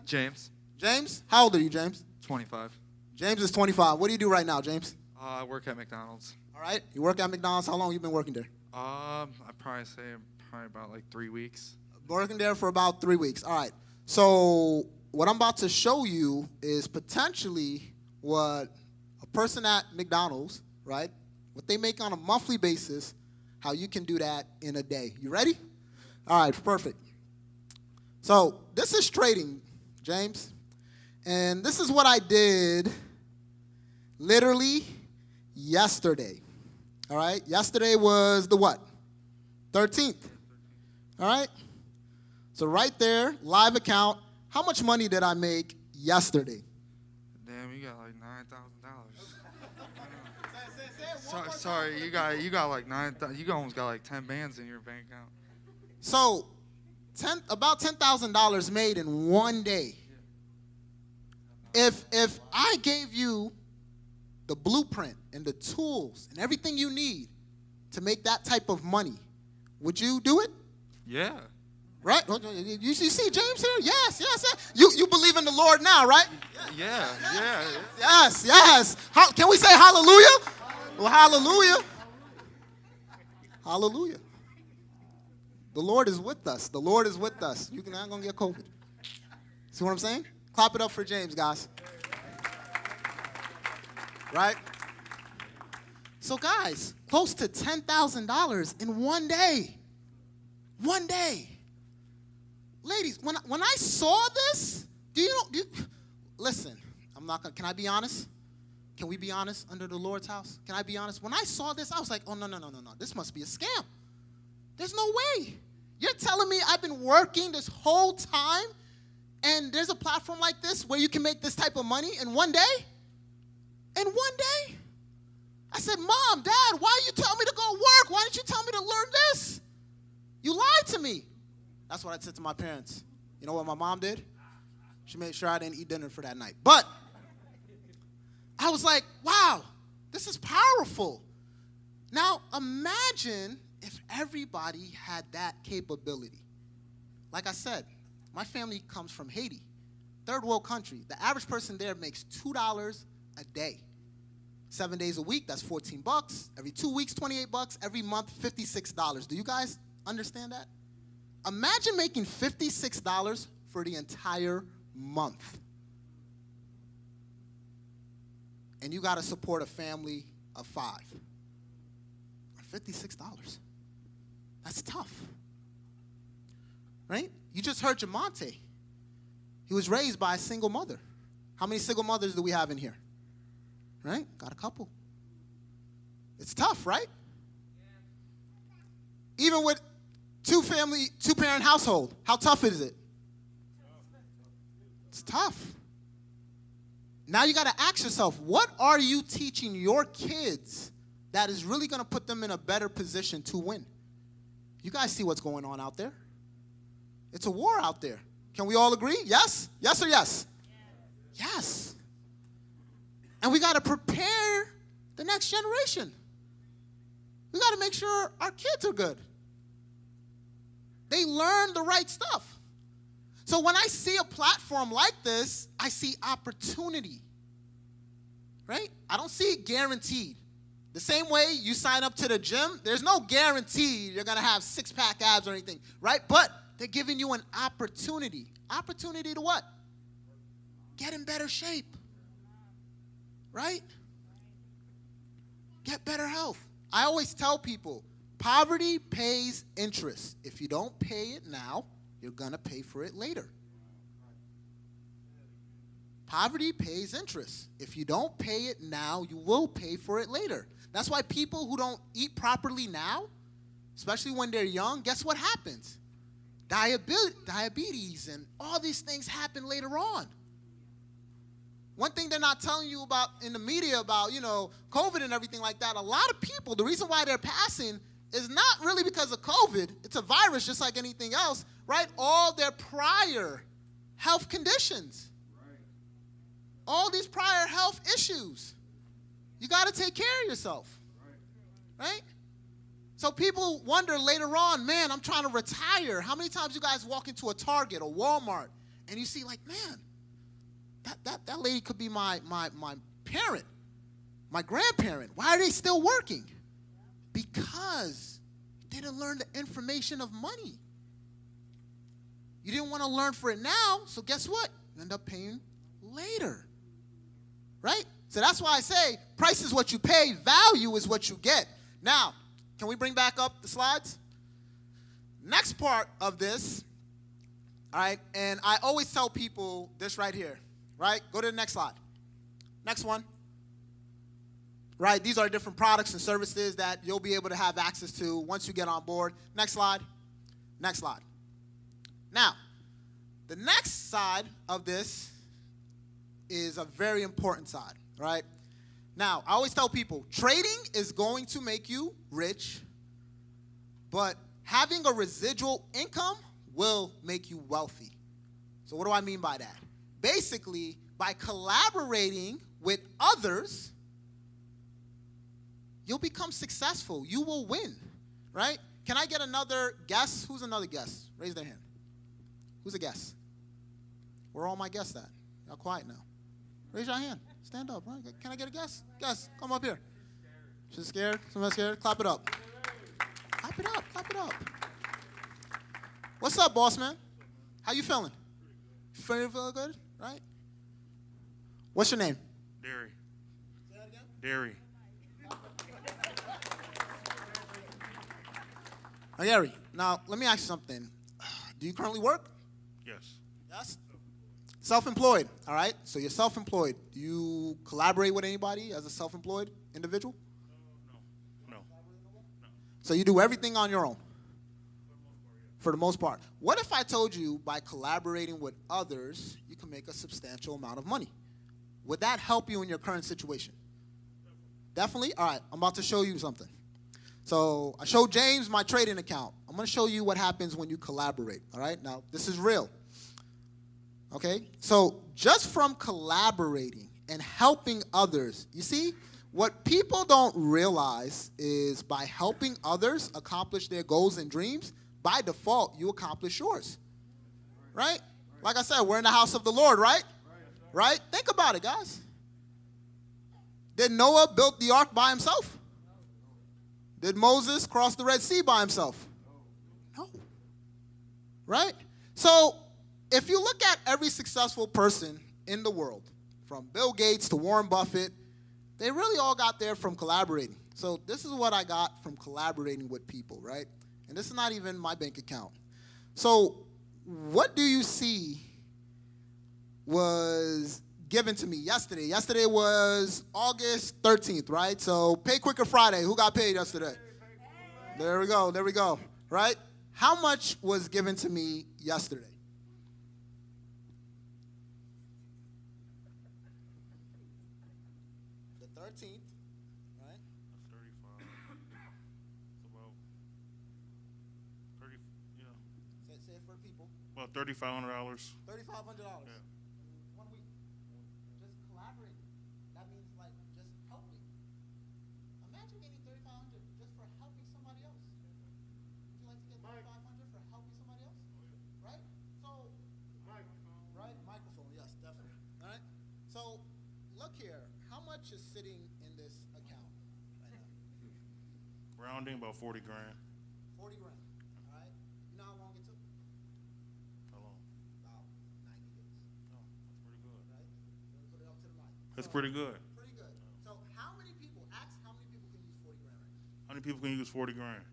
James. James? How old are you, James? 25. James is 25. What do you do right now, James? I work at McDonald's. All right. You work at McDonald's. How long have you been working there? I'd probably say about like 3 weeks. Working there for about 3 weeks. All right. So what I'm about to show you is potentially what a person at McDonald's, right, what they make on a monthly basis, how you can do that in a day. You ready? All right, perfect. So this is trading, James. And this is what I did literally yesterday. All right? Yesterday was the what? 13th. All right? So right there, live account. How much money did I make yesterday? Damn, you got like $9,000. Sorry, you got like 9,000. You almost got like 10 bands in your bank account. So, about $10,000 made in one day. If I gave you the blueprint and the tools and everything you need to make that type of money, would you do it? Yeah. Right? You see James here? Yes. You believe in the Lord now, right? Yeah. Yes. Can we say hallelujah? Well, hallelujah. Hallelujah. The Lord is with us. The Lord is with us. You're not going to get COVID. See what I'm saying? Clap it up for James, guys. Right? So, guys, close to $10,000 in one day. One day. Ladies, when I saw this, listen, I'm not going to, can I be honest? Can we be honest under the Lord's house? Can I be honest? When I saw this, I was like, oh, no. This must be a scam. There's no way. You're telling me I've been working this whole time and there's a platform like this where you can make this type of money in one day? In one day? I said, Mom, Dad, why you tell me to go work? Why didn't you tell me to learn this? You lied to me. That's what I said to my parents. You know what my mom did? She made sure I didn't eat dinner for that night. But I was like, wow, this is powerful. Now, imagine if everybody had that capability. Like I said, my family comes from Haiti, third world country. The average person there makes $2 a day. 7 days a week, that's $14. Every 2 weeks, $28. Every month, $56. Do you guys understand that? Imagine making $56 for the entire month. And you got to support a family of 5. $56. That's tough. Right? You just heard Jamonte. He was raised by a single mother. How many single mothers do we have in here? Right? Got a couple. It's tough, right? Even with two-parent household, how tough is it? It's tough. Now you got to ask yourself, what are you teaching your kids that is really going to put them in a better position to win? You guys see what's going on out there? It's a war out there. Can we all agree? Yes? Yes or yes? Yes. And we got to prepare the next generation. We got to make sure our kids are good. They learn the right stuff. So when I see a platform like this, I see opportunity. Right? I don't see it guaranteed. The same way you sign up to the gym, there's no guarantee you're going to have six-pack abs or anything, right? But they're giving you an opportunity. Opportunity to what? Get in better shape, right? Get better health. I always tell people, poverty pays interest. If you don't pay it now, you're going to pay for it later. Poverty pays interest. If you don't pay it now, you will pay for it later. That's why people who don't eat properly now, especially when they're young, guess what happens? Diabetes and all these things happen later on. One thing they're not telling you about in the media about, COVID and everything like that, a lot of people, the reason why they're passing is not really because of COVID. It's a virus just like anything else, right? All their prior health conditions. All these prior health issues. You got to take care of yourself, right? So people wonder later on, man, I'm trying to retire. How many times you guys walk into a Target or Walmart and you see like, man, that lady could be my parent, my grandparent. Why are they still working? Because they didn't learn the information of money. You didn't want to learn for it now, so guess what? You end up paying later. Right? So that's why I say price is what you pay, value is what you get. Now, can we bring back up the slides? Next part of this, all right, and I always tell people this right here, right? Go to the next slide. Next one. Right, these are different products and services that you'll be able to have access to once you get on board. Next slide. Next slide. Now, the next side of this is a very important side, right? Now, I always tell people, trading is going to make you rich, but having a residual income will make you wealthy. So what do I mean by that? Basically, by collaborating with others, you'll become successful. You will win, right? Can I get another guess? Who's another guess? Raise their hand. Who's a guess? Where are all my guests at? Y'all quiet now. Raise your hand. Stand up. Right? Can I get a guess? Guess. Come up here. She's scared? Somebody scared? Clap it up. Clap it up. Clap it up. What's up, boss man? How you feeling? Feeling good? Right? What's your name? Derry. Say that again? Derry. Gary, now let me ask you something. Do you currently work? Yes. Yes? Self-employed, all right? So you're self-employed. Do you collaborate with anybody as a self-employed individual? No. So you do everything on your own? For the most part. What if I told you by collaborating with others, you can make a substantial amount of money? Would that help you in your current situation? Definitely? All right, I'm about to show you something. So I showed James my trading account. I'm going to show you what happens when you collaborate, all right? Now, this is real, okay? So just from collaborating and helping others, you see, what people don't realize is by helping others accomplish their goals and dreams, by default, you accomplish yours, right? Like I said, we're in the house of the Lord, right? Right? Think about it, guys. Did Noah build the ark by himself? Did Moses cross the Red Sea by himself? No. Right? So if you look at every successful person in the world, from Bill Gates to Warren Buffett, they really all got there from collaborating. So this is what I got from collaborating with people, right? And this is not even my bank account. So what do you see was given to me yesterday? Yesterday was August 13th, right? So Pay Quicker Friday. Who got paid yesterday? There we go, right? How much was given to me yesterday? The 13th, right? 35. It's about 30, Say it for people. about $3,500. $3,500. Yeah. 1 week. Just collaborating. That means like just helping. Imagine getting $3,500 just for helping somebody else. Would you like to get $3,500 for helping somebody else? Right? So, right? Microphone, yes, definitely. All right? So, look here. How much is sitting in this account right now? Rounding about 40 grand. 40 grand. All right. You know how long it took? How long? About 90 days. Oh, that's pretty good. Right? Put it up to the mic. That's pretty good. Pretty good. So how many people, ask how many people can use 40 grand right now? How many people can use 40 grand?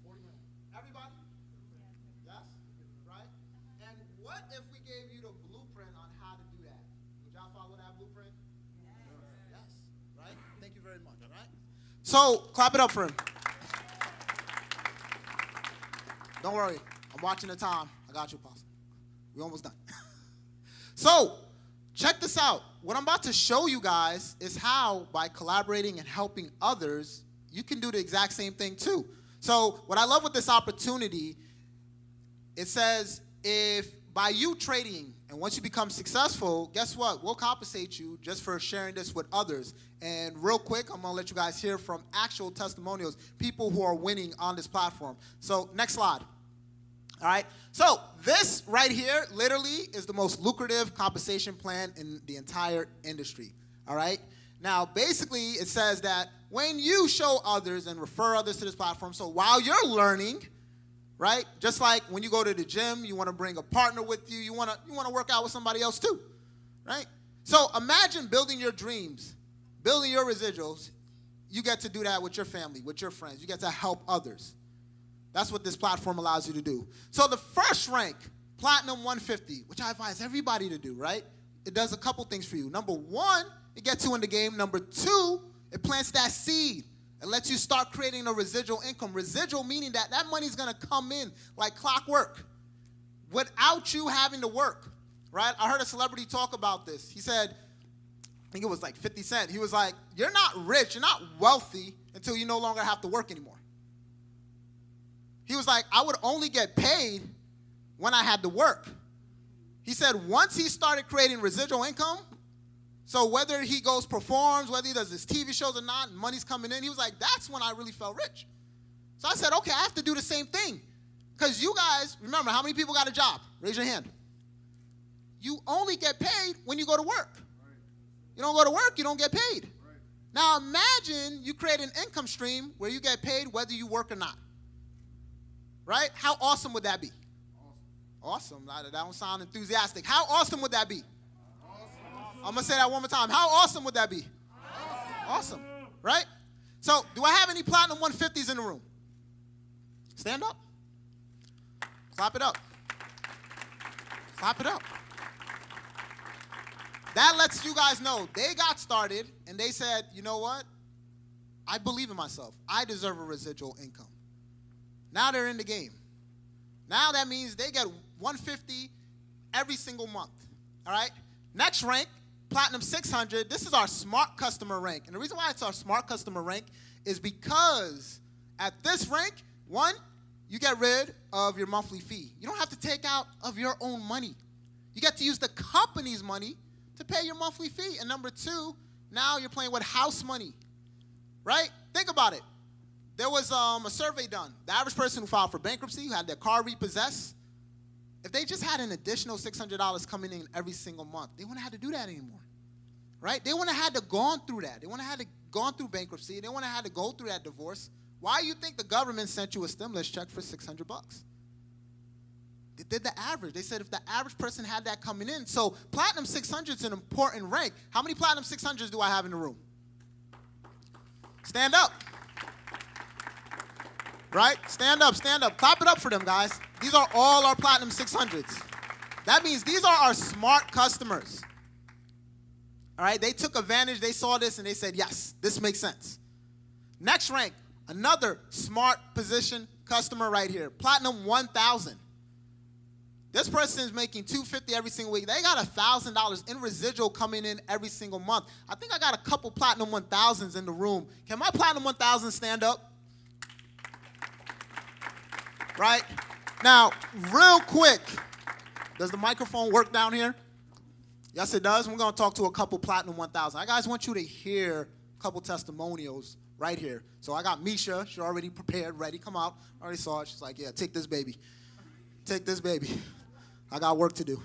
40 grand. Everybody? Yes? Right? And what if we gave you the blueprint on how to do that? Would y'all follow that blueprint? Yes. Right? Thank you very much. All right? So, clap it up for him. Don't worry. I'm watching the time. I got you, Apostle. We almost done. So, check this out. What I'm about to show you guys is how, by collaborating and helping others, you can do the exact same thing too. So, what I love with this opportunity, it says if by you trading, and once you become successful, guess what? We'll compensate you just for sharing this with others. And real quick, I'm going to let you guys hear from actual testimonials, people who are winning on this platform. So, next slide. All right. So this right here literally is the most lucrative compensation plan in the entire industry. All right. Now, basically, it says that when you show others and refer others to this platform, so while you're learning, right, just like when you go to the gym, you want to bring a partner with you, you want to work out with somebody else too, right? So imagine building your dreams, building your residuals. You get to do that with your family, with your friends. You get to help others. That's what this platform allows you to do. So the first rank, Platinum 150, which I advise everybody to do, right? It does a couple things for you. Number one, it gets you in the game. Number two, it plants that seed. It lets you start creating a residual income. Residual meaning that that money's going to come in like clockwork without you having to work, right? I heard a celebrity talk about this. He said, I think it was like 50 Cent. He was like, you're not rich, you're not wealthy until you no longer have to work anymore. He was like, I would only get paid when I had to work. He said once he started creating residual income, so whether he goes performs, whether he does his TV shows or not, and money's coming in, he was like, that's when I really felt rich. So I said, okay, I have to do the same thing. Because you guys, remember, how many people got a job? Raise your hand. You only get paid when you go to work. Right. You don't go to work, you don't get paid. Right. Now imagine you create an income stream where you get paid whether you work or not. Right? How awesome would that be? Awesome. That don't sound enthusiastic. How awesome would that be? Awesome. I'm going to say that one more time. How awesome would that be? Awesome. Right? So, do I have any Platinum 150s in the room? Stand up. Clap it up. Clap it up. That lets you guys know they got started and they said, you know what? I believe in myself. I deserve a residual income. Now they're in the game. Now that means they get 150 every single month. All right? Next rank, Platinum 600. This is our smart customer rank. And the reason why it's our smart customer rank is because at this rank, one, you get rid of your monthly fee. You don't have to take out of your own money. You get to use the company's money to pay your monthly fee. And number two, now you're playing with house money. Right? Think about it. There was a survey done. The average person who filed for bankruptcy, who had their car repossessed, if they just had an additional $600 coming in every single month, they wouldn't have had to do that anymore, right? They wouldn't have had to gone through that. They wouldn't have had to gone through bankruptcy. They wouldn't have had to go through that divorce. Why do you think the government sent you a stimulus check for $600? They did the average. They said if the average person had that coming in. So Platinum 600 is an important rank. How many Platinum 600s do I have in the room? Stand up. Right? Stand up, stand up. Clap it up for them, guys. These are all our Platinum 600s. That means these are our smart customers. All right? They took advantage. They saw this, and they said, yes, this makes sense. Next rank, another smart position customer right here. Platinum 1,000. This person is making $250 every single week. They got $1,000 in residual coming in every single month. I think I got a couple Platinum 1,000s in the room. Can my Platinum 1,000 stand up? Right? Now, real quick, does the microphone work down here? Yes, it does. We're going to talk to a couple Platinum 1,000. I guys want you to hear a couple testimonials right here. So I got Misha. She's already prepared, ready. Come out. I already saw it. She's like, yeah, take this baby. Take this baby. I got work to do.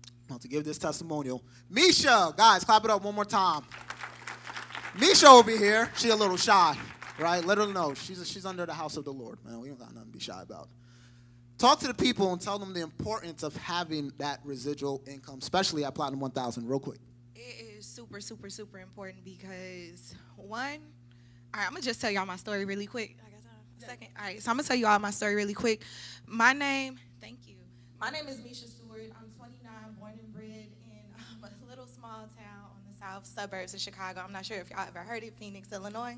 I'm about to give this testimonial. Misha, guys, clap it up one more time. Misha over here, she a little shy, right? Let her know she's under the house of the Lord, man. We don't got nothing to be shy about. Talk to the people and tell them the importance of having that residual income, especially at Platinum 1000, real quick. It is super, super, super important because one, all right, I'm gonna just tell y'all my story really quick. I got time? A second? All right, so I'm gonna tell you all my story really quick. Thank you. My name is Misha Stewart. I'm 29, born and bred in a little small town on the south suburbs of Chicago. I'm not sure if y'all ever heard it, Phoenix, Illinois.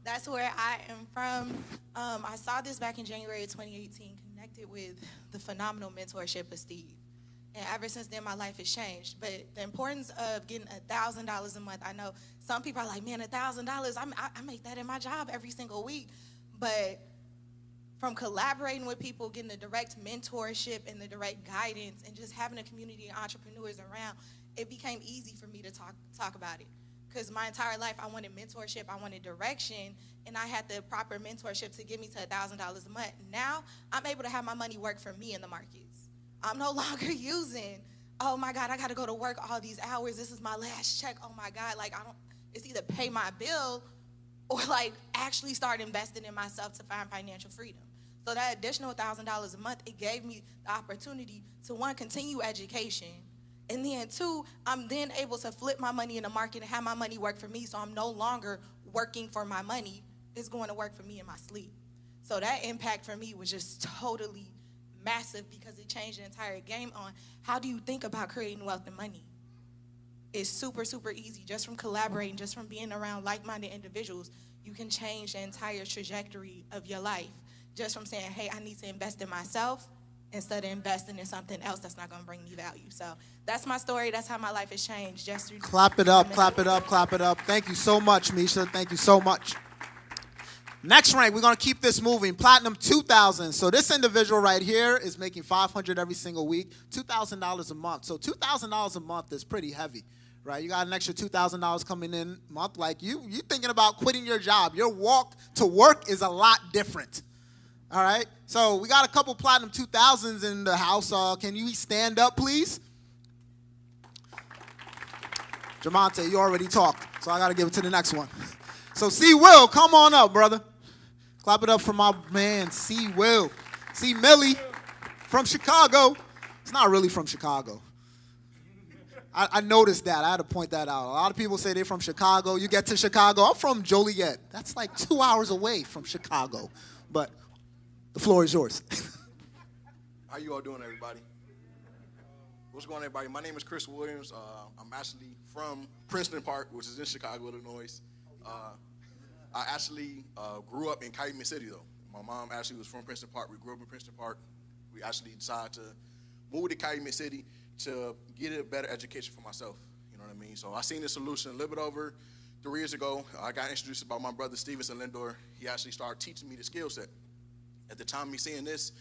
That's where I am from. I saw this back in January of 2018, connected with the phenomenal mentorship of Steve. And ever since then, my life has changed. But the importance of getting $1,000 a month, I know some people are like, man, $1,000, I make that in my job every single week. But from collaborating with people, getting the direct mentorship and the direct guidance, and just having a community of entrepreneurs around, it became easy for me to talk about it. Because my entire life, I wanted mentorship, I wanted direction, and I had the proper mentorship to get me to $1,000 a month. Now, I'm able to have my money work for me in the markets. I'm no longer using, oh my God, I gotta go to work all these hours, this is my last check, oh my God, like it's either pay my bill or like actually start investing in myself to find financial freedom. So that additional $1,000 a month, it gave me the opportunity to, one, continue education, and then two, I'm then able to flip my money in the market and have my money work for me, so I'm no longer working for my money. It's going to work for me in my sleep. So that impact for me was just totally massive because it changed the entire game on how do you think about creating wealth and money. It's super, super easy. Just from collaborating, just from being around like-minded individuals, you can change the entire trajectory of your life. Just from saying, hey, I need to invest in myself instead of investing in something else that's not going to bring me value. So that's my story. That's how my life has changed. Just through Clap it up, clap it up, clap it up. Thank you so much, Misha. Thank you so much. Next rank, we're going to keep this moving. Platinum 2000. So this individual right here is making $500 every single week, $2,000 a month. So $2,000 a month is pretty heavy, right? You got an extra $2,000 coming in a month. Like you thinking about quitting your job. Your walk to work is a lot different. All right, so we got a couple Platinum 2000s in the house. Can you stand up, please? Jamonte, you already talked, so I got to give it to the next one. So C. Will, come on up, brother. Clap it up for my man, C. Will. C. Millie from Chicago. It's not really from Chicago. I noticed that. I had to point that out. A lot of people say they're from Chicago. You get to Chicago. I'm from Joliet. That's like 2 hours away from Chicago. But the floor is yours. How you all doing, everybody? What's going on, everybody? My name is Chris Williams. I'm actually from Princeton Park, which is in Chicago, Illinois. I actually grew up in Calumet City, though. My mom actually was from Princeton Park. We grew up in Princeton Park. We actually decided to move to Calumet City to get a better education for myself. You know what I mean? So I seen the solution a little bit over 3 years ago. I got introduced by my brother, Stevenson Lindor. He actually started teaching me the skill set. At the time of me seeing this,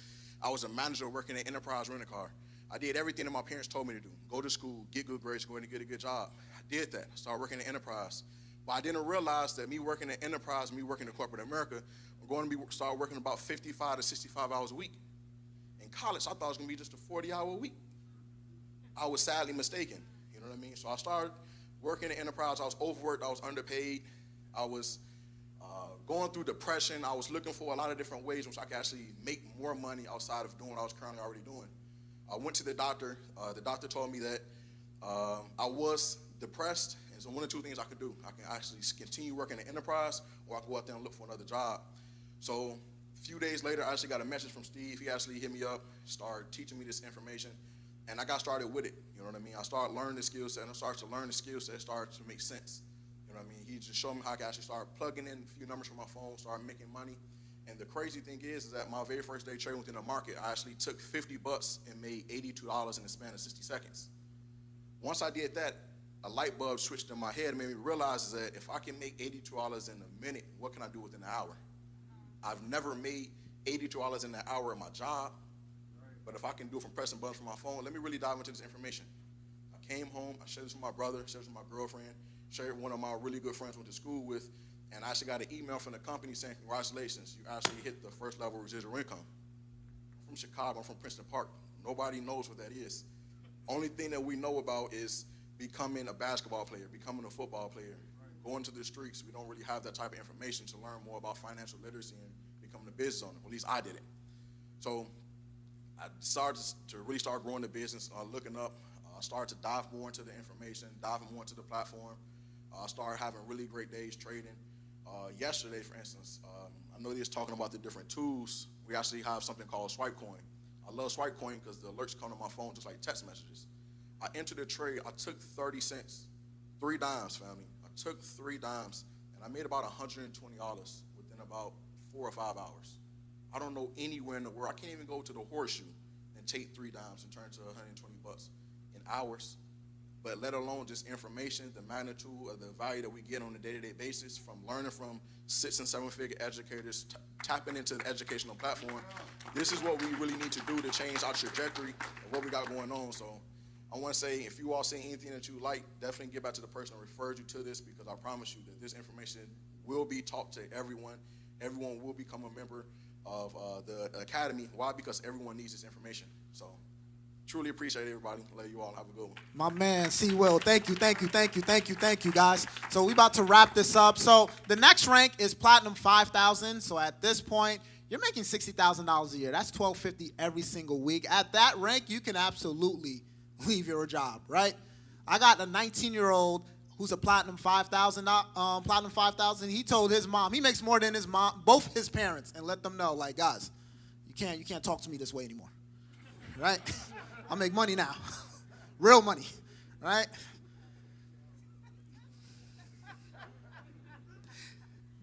I was a manager working at Enterprise Rent-A-Car. I did everything that my parents told me to do. Go to school, get good grades, go in and get a good job. I did that. I started working at Enterprise. But I didn't realize that me working at Enterprise, me working in corporate America, I'm going to start working about 55 to 65 hours a week. In college, I thought it was going to be just a 40-hour week. I was sadly mistaken. You know what I mean? So I started working at Enterprise. I was overworked. I was underpaid. I was going through depression. I was looking for a lot of different ways in which I could actually make more money outside of doing what I was currently already doing. I went to the doctor. The doctor told me that I was depressed, and so one of two things I could do. I can actually continue working at Enterprise, or I could go out there and look for another job. So a few days later, I actually got a message from Steve. He actually hit me up, started teaching me this information, and I got started with it. You know what I mean? I started learning the skill set, and I started to learn the skill set. It started to make sense. You know what I mean? He just showed me how I could actually start plugging in a few numbers from my phone, start making money. And the crazy thing is that my very first day trading within the market, I actually took $50 and made $82 in the span of 60 seconds. Once I did that, a light bulb switched in my head and made me realize that if I can make $82 in a minute, what can I do within an hour? I've never made $82 in an hour at my job, but if I can do it from pressing buttons from my phone, let me really dive into this information. I came home, I shared this with my brother, shared this with my girlfriend, shared with one of my really good friends I went to school with, and I actually got an email from the company saying, congratulations, you actually hit the first level of residual income. I'm from Chicago, I'm from Princeton Park. Nobody knows what that is. Only thing that we know about is becoming a basketball player, becoming a football player. going to the streets, we don't really have that type of information to learn more about financial literacy and becoming a business owner. At least I didn't. So I started to really start growing the business, looking up, started to dive more into the information, diving more into the platform. Started having really great days trading. Yesterday, for instance, I know they was talking about the different tools. We actually have something called Swipe Coin. I love Swipe Coin because the alerts come to my phone just like text messages. I entered the trade. I took 30 cents, 3 dimes, family. I took 3 dimes, and I made about $120 within about 4 or 5 hours. I don't know anywhere in the world. I can't even go to the horseshoe and take 3 dimes and turn it to $120 in hours. But let alone just information, the magnitude of the value that we get on a day-to-day basis from learning from 6- and 7-figure educators, tapping into the educational platform. This is what we really need to do to change our trajectory of what we got going on. So I want to say, if you all see anything that you like, definitely get back to the person that referred you to this, because I promise you that this information will be taught to everyone. Everyone will become a member of the academy. Why? Because everyone needs this information. So truly appreciate everybody. Let you all have a good one. My man, C. Will, thank you, guys. So we about to wrap this up. So the next rank is Platinum 5,000. So at this point, you're making $60,000 a year. That's $1,250 every single week. At that rank, you can absolutely leave your job, right? I got a 19-year-old who's a Platinum 5,000. Platinum 5,000. He told his mom, he makes more than his mom, both his parents, and let them know, like, guys, you can't talk to me this way anymore, right? I make money now, real money, right?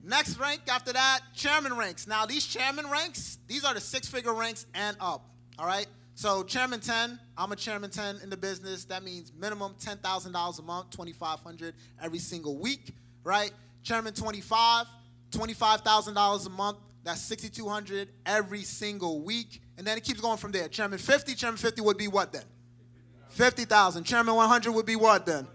Next rank after that, chairman ranks. Now, these chairman ranks, these are the 6-figure ranks and up, all right? So chairman 10, I'm a chairman 10 in the business. That means minimum $10,000 a month, $2,500 every single week, right? Chairman 25, $25,000 a month. That's $6,200 every single week. And then it keeps going from there. Chairman 50 would be what then? 50,000. Chairman 100 would be what then?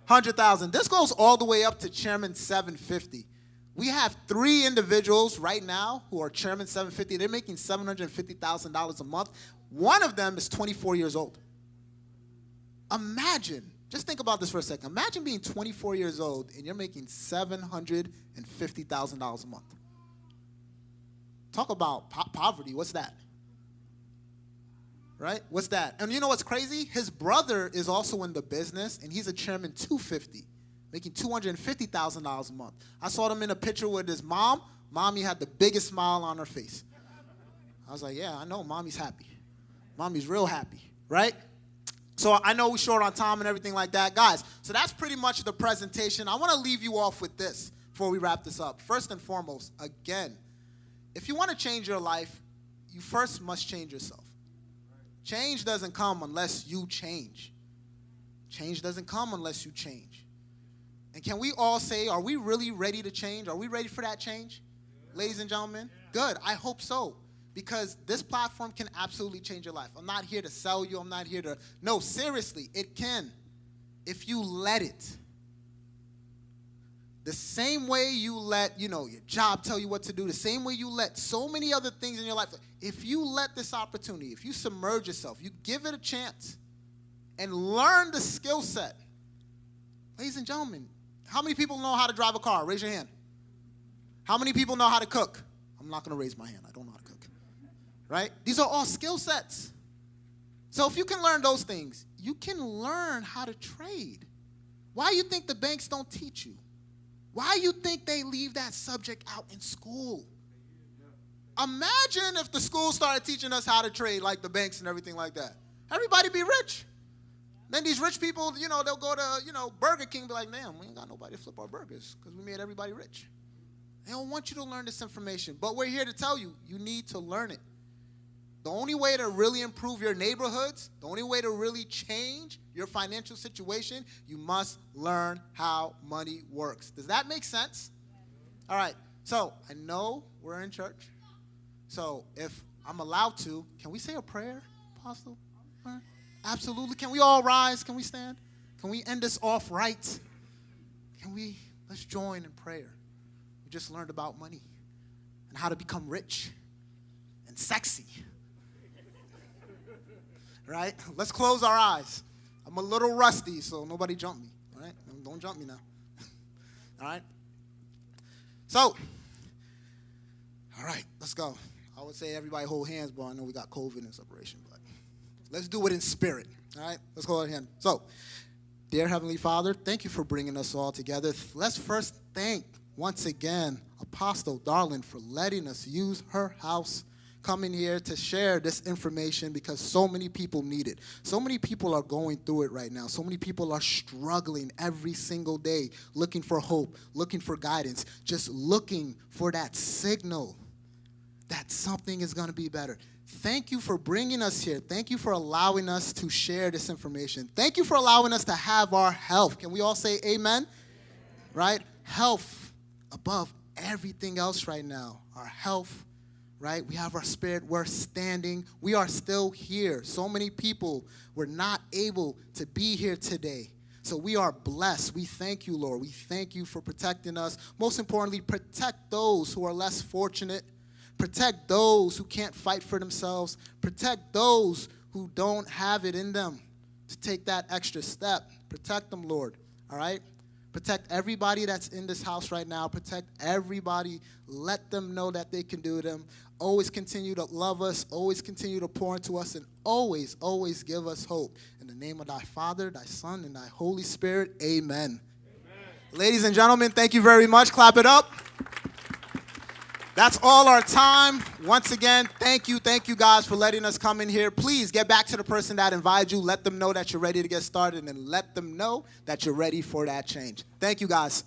100,000. This goes all the way up to Chairman 750. We have 3 individuals right now who are Chairman 750. They're making $750,000 a month. One of them is 24 years old. Imagine, just think about this for a second. Imagine being 24 years old and you're making $750,000 a month. Talk about poverty. What's that? Right? What's that? And you know what's crazy? His brother is also in the business, and he's a Chairman 250, making $250,000 a month. I saw them in a picture with his mom. Mommy had the biggest smile on her face. I was like, yeah, I know Mommy's happy. Mommy's real happy, right? So I know we're short on time and everything like that. Guys, so that's pretty much the presentation. I want to leave you off with this before we wrap this up. First and foremost, again, if you want to change your life, you first must change yourself. Change doesn't come unless you change. Change doesn't come unless you change. And can we all say, are we really ready to change? Are we ready for that change? Ladies and gentlemen, good. I hope so. Because this platform can absolutely change your life. I'm not here to sell you. I'm not here to, no, seriously, it can. If you let it. The same way you let, your job tell you what to do, the same way you let so many other things in your life. If you let this opportunity, if you submerge yourself, you give it a chance and learn the skill set. Ladies and gentlemen, how many people know how to drive a car? Raise your hand. How many people know how to cook? I'm not going to raise my hand. I don't know how to cook. Right? These are all skill sets. So if you can learn those things, you can learn how to trade. Why do you think the banks don't teach you? Why do you think they leave that subject out in school? Imagine if the school started teaching us how to trade like the banks and everything like that. Everybody be rich. Then these rich people, they'll go to, Burger King and be like, man, we ain't got nobody to flip our burgers because we made everybody rich. They don't want you to learn this information. But we're here to tell you, you need to learn it. The only way to really improve your neighborhoods, the only way to really change your financial situation, you must learn how money works. Does that make sense? All right. So I know we're in church. So if I'm allowed to, can we say a prayer, Apostle? All right. Absolutely. Can we all rise? Can we stand? Can we end this off right? Let's join in prayer. We just learned about money and how to become rich and sexy. Right? Let's close our eyes. I'm a little rusty, so nobody jump me. All right? Don't jump me now. All right? So, all right, let's go. I would say everybody hold hands, but I know we got COVID and separation, but let's do it in spirit. All right? Let's go ahead. So, dear Heavenly Father, thank you for bringing us all together. Let's first thank, once again, Apostle Darlin for letting us use her house, coming here to share this information because so many people need it. So many people are going through it right now. So many people are struggling every single day, looking for hope, looking for guidance, just looking for that signal that something is going to be better. Thank you for bringing us here. Thank you for allowing us to share this information. Thank you for allowing us to have our health. Can we all say amen? Right? Health above everything else right now. Our health, right? We have our spirit. We're standing. We are still here. So many people were not able to be here today. So we are blessed. We thank you, Lord. We thank you for protecting us. Most importantly, protect those who are less fortunate. Protect those who can't fight for themselves. Protect those who don't have it in them to take that extra step. Protect them, Lord, all right? Protect everybody that's in this house right now. Protect everybody. Let them know that they can do them. Always continue to love us. Always continue to pour into us. And always, always give us hope. In the name of thy Father, thy Son, and thy Holy Spirit, amen. Ladies and gentlemen, thank you very much. Clap it up. That's all our time. Once again, thank you guys for letting us come in here. Please get back to the person that invited you. Let them know that you're ready to get started and let them know that you're ready for that change. Thank you guys.